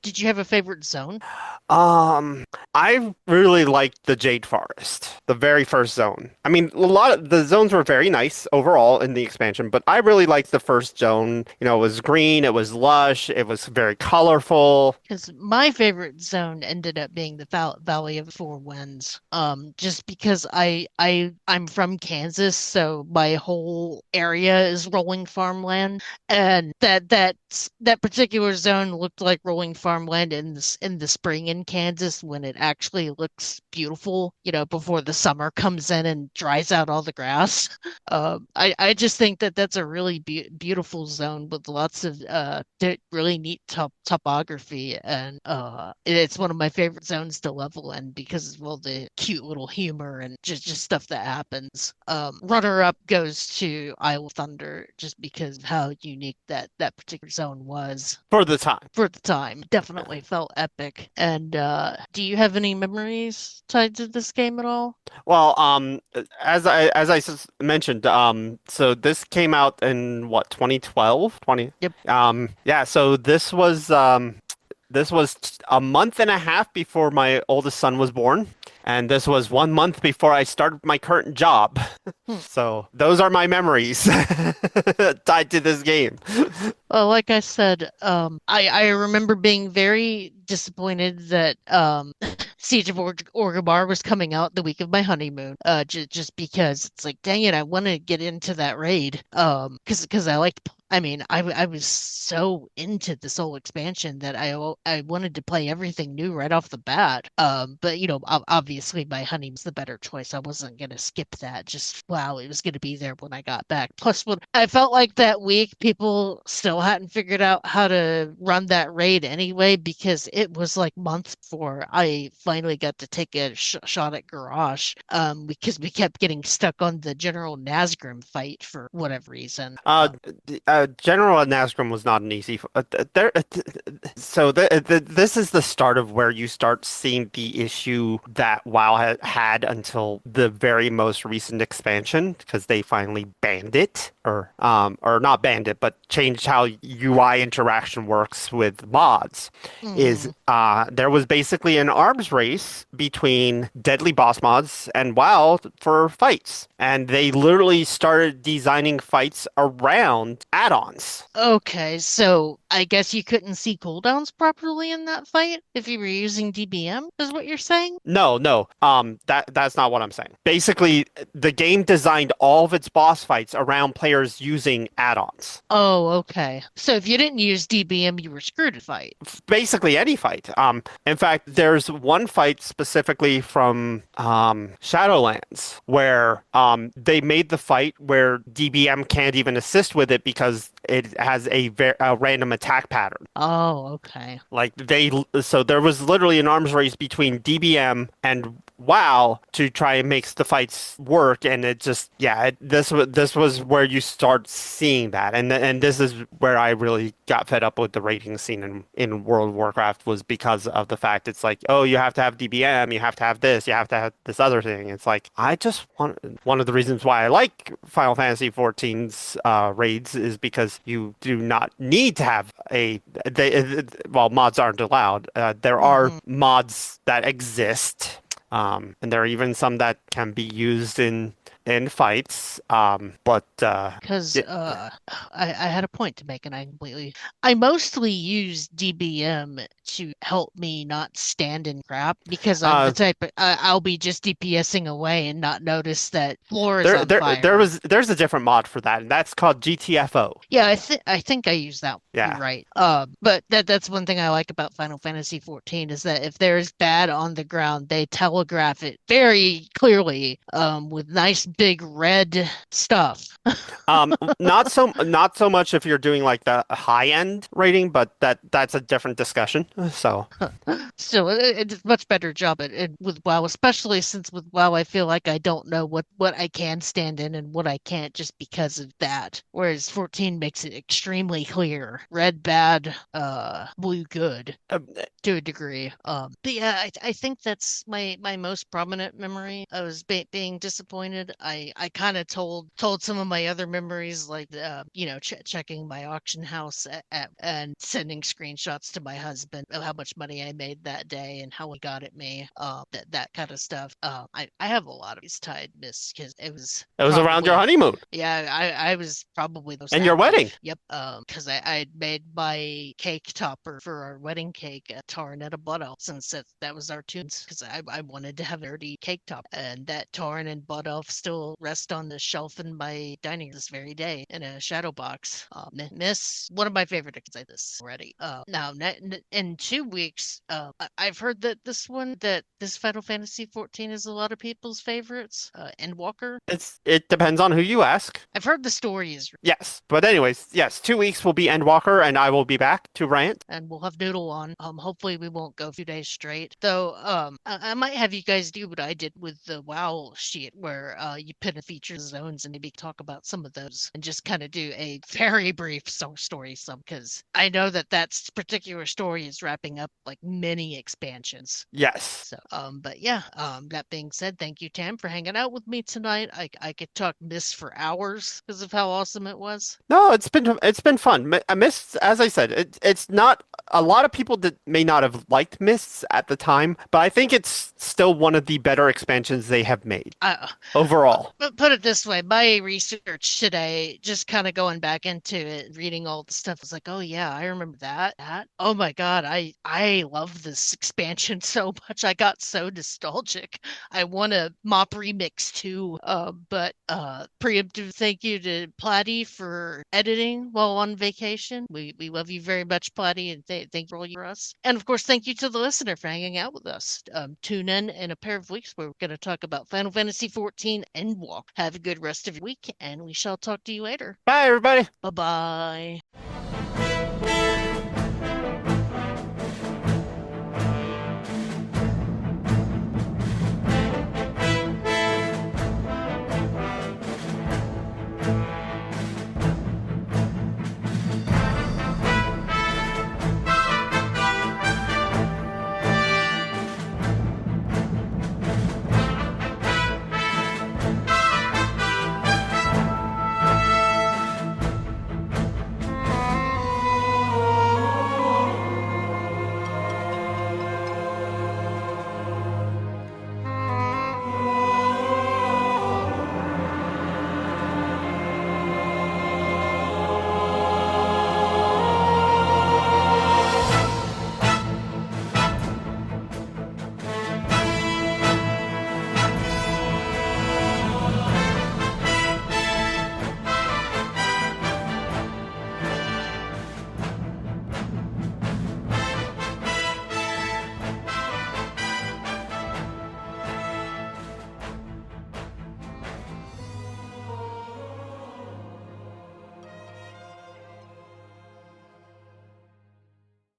Did you have a favorite zone? um, I really liked the Jade Forest, the very first zone. I mean, a lot of the zones were very nice overall in the expansion, but I really liked the first zone. You know, it was green, it was lush, it was very colorful. Because my favorite zone ended up being the Valley of Four Winds. Just because I'm from Kansas, so my whole area is rolling farmland, and that particular zone looked like rolling farmland in the spring in Kansas when it actually looks beautiful, before the summer comes in and dries out all the grass. I just think that that's a really beautiful zone with lots of really neat topography, and it's one of my favorite zones to level in because of all the cute little humor and just stuff that happens. Runner up goes to Isle of Thunder just because of how unique that particular zone was For the time. for the time. Definitely felt epic. And do you have any memories tied to this game at all? Well, as I mentioned, so this came out in what, 2012, 20. Yep. Yeah. So this was a month and a half before my oldest son was born, and this was 1 month before I started my current job. Hmm. So those are my memories tied to this game. Well, like I said, I remember being very disappointed that Siege of Orgrimmar was coming out the week of my honeymoon. Just because it's like, dang it, I want to get into that raid. Because I liked. I mean, I was so into this whole expansion that I wanted to play everything new right off the bat. But obviously my honeymoon's the better choice. I wasn't gonna skip that. Just wow, it was gonna be there when I got back. Plus, when I felt like that week, people still hadn't figured out how to run that raid anyway, because it was like months before I finally got to take a shot at Garrosh. Because we kept getting stuck on the General Nazgrim fight for whatever reason. General Nazgûl was not an easy. This is the start of where you start seeing the issue that WoW had until the very most recent expansion, because they finally banned it, or not banned it, but changed how UI interaction works with mods. Is Hmm. there was basically an arms race between deadly boss mods and WoW for fights, and they literally started designing fights around add-ons. Okay, so I guess you couldn't see cooldowns properly in that fight if you were using DBM, is what you're saying? No, no. That's not what I'm saying. Basically, the game designed all of its boss fights around players using add-ons. Oh, okay. So if you didn't use DBM, you were screwed to fight. Basically any fight. In fact, there's one fight specifically from Shadowlands where they made the fight where DBM can't even assist with it because it has a random attack pattern. Oh, okay. So there was literally an arms race between DBM and WoW to try and make the fights work, and it just this was where you start seeing that, and this is where I really got fed up with the rating scene in World of Warcraft, was because of the fact it's like, oh, you have to have DBM, you have to have this, you have to have this other thing. It's like, I just want one of the reasons why I like Final Fantasy XIV's raids is because you do not need to have well, mods aren't allowed. There are Hmm. mods that exist, and there are even some that can be used in fights. But Because yeah, I had a point to make, and I mostly use DBM to help me not stand in crap because I'm the uh, type I'll be just DPSing away and not notice that floor is on fire. there's a different mod for that, and that's called GTFO. Yeah, I think I use that. You're Yeah. right. But that's one thing I like about Final Fantasy 14 is that if there's bad on the ground, they telegraph it very clearly, with nice big red stuff. Not so much if you're doing like the high end rating, but that's a different discussion. So. Still, it's a much better job at with WoW, especially since with WoW, I feel like I don't know what I can stand in and what I can't just because of that. Whereas 14 makes it extremely clear. Red bad, blue good to a degree. But yeah, I think that's my most prominent memory. I was being disappointed. I kind of told some of my other memories, like checking my auction house and sending screenshots to my husband of how much money I made that day and how he got at me. That kind of stuff. I have a lot of these tied miss because it was It was around your probably, honeymoon yeah, I was probably the most and your happy. wedding. Yep. Because I had made my cake topper for our wedding cake at Tarn at a Butt since that was our tunes because I wanted to have a dirty cake top, and that Tarn and Butt Elf still rest on the shelf in my dining room this very day in a shadow box. Miss one of my favorite decks like this already. Now in 2 weeks, I've heard that this Final Fantasy 14 is a lot of people's favorites. Endwalker. It depends on who you ask. I've heard the story is, Yes, but anyways, yes, 2 weeks will be Endwalker, and I will be back to rant. and we'll have Noodle on. Hopefully we won't go a few days straight. Though, I might have you guys do what I did with the WoW sheet, where you put a feature zones and maybe talk about some of those, and just kind of do a very brief story sum, because I know that particular story is wrapping up like many expansions. Yes. So, but yeah, that being said, thank you, Tam, for hanging out with me tonight. I could talk Miss for hours because of how awesome it was. No, it's been fun. Mists, as I said, it's not a lot of people that may not have liked Mists at the time, but I think it's still one of the better expansions they have made I, overall. But put it this way, my research today, just kind of going back into it, reading all the stuff, was like, oh yeah, I remember that. Oh my God, I love this expansion so much. I got so nostalgic. I want a mop remix too. But preemptive thank you to Platy for editing while on vacation. We love you very much, Platy, and thank you for all you for us. And of course, thank you to the listener for hanging out with us. Tune in a pair of weeks where we're going to talk about Final Fantasy 14 Endwalk. Have a good rest of your week, and we shall talk to you later. Bye, everybody. Bye bye.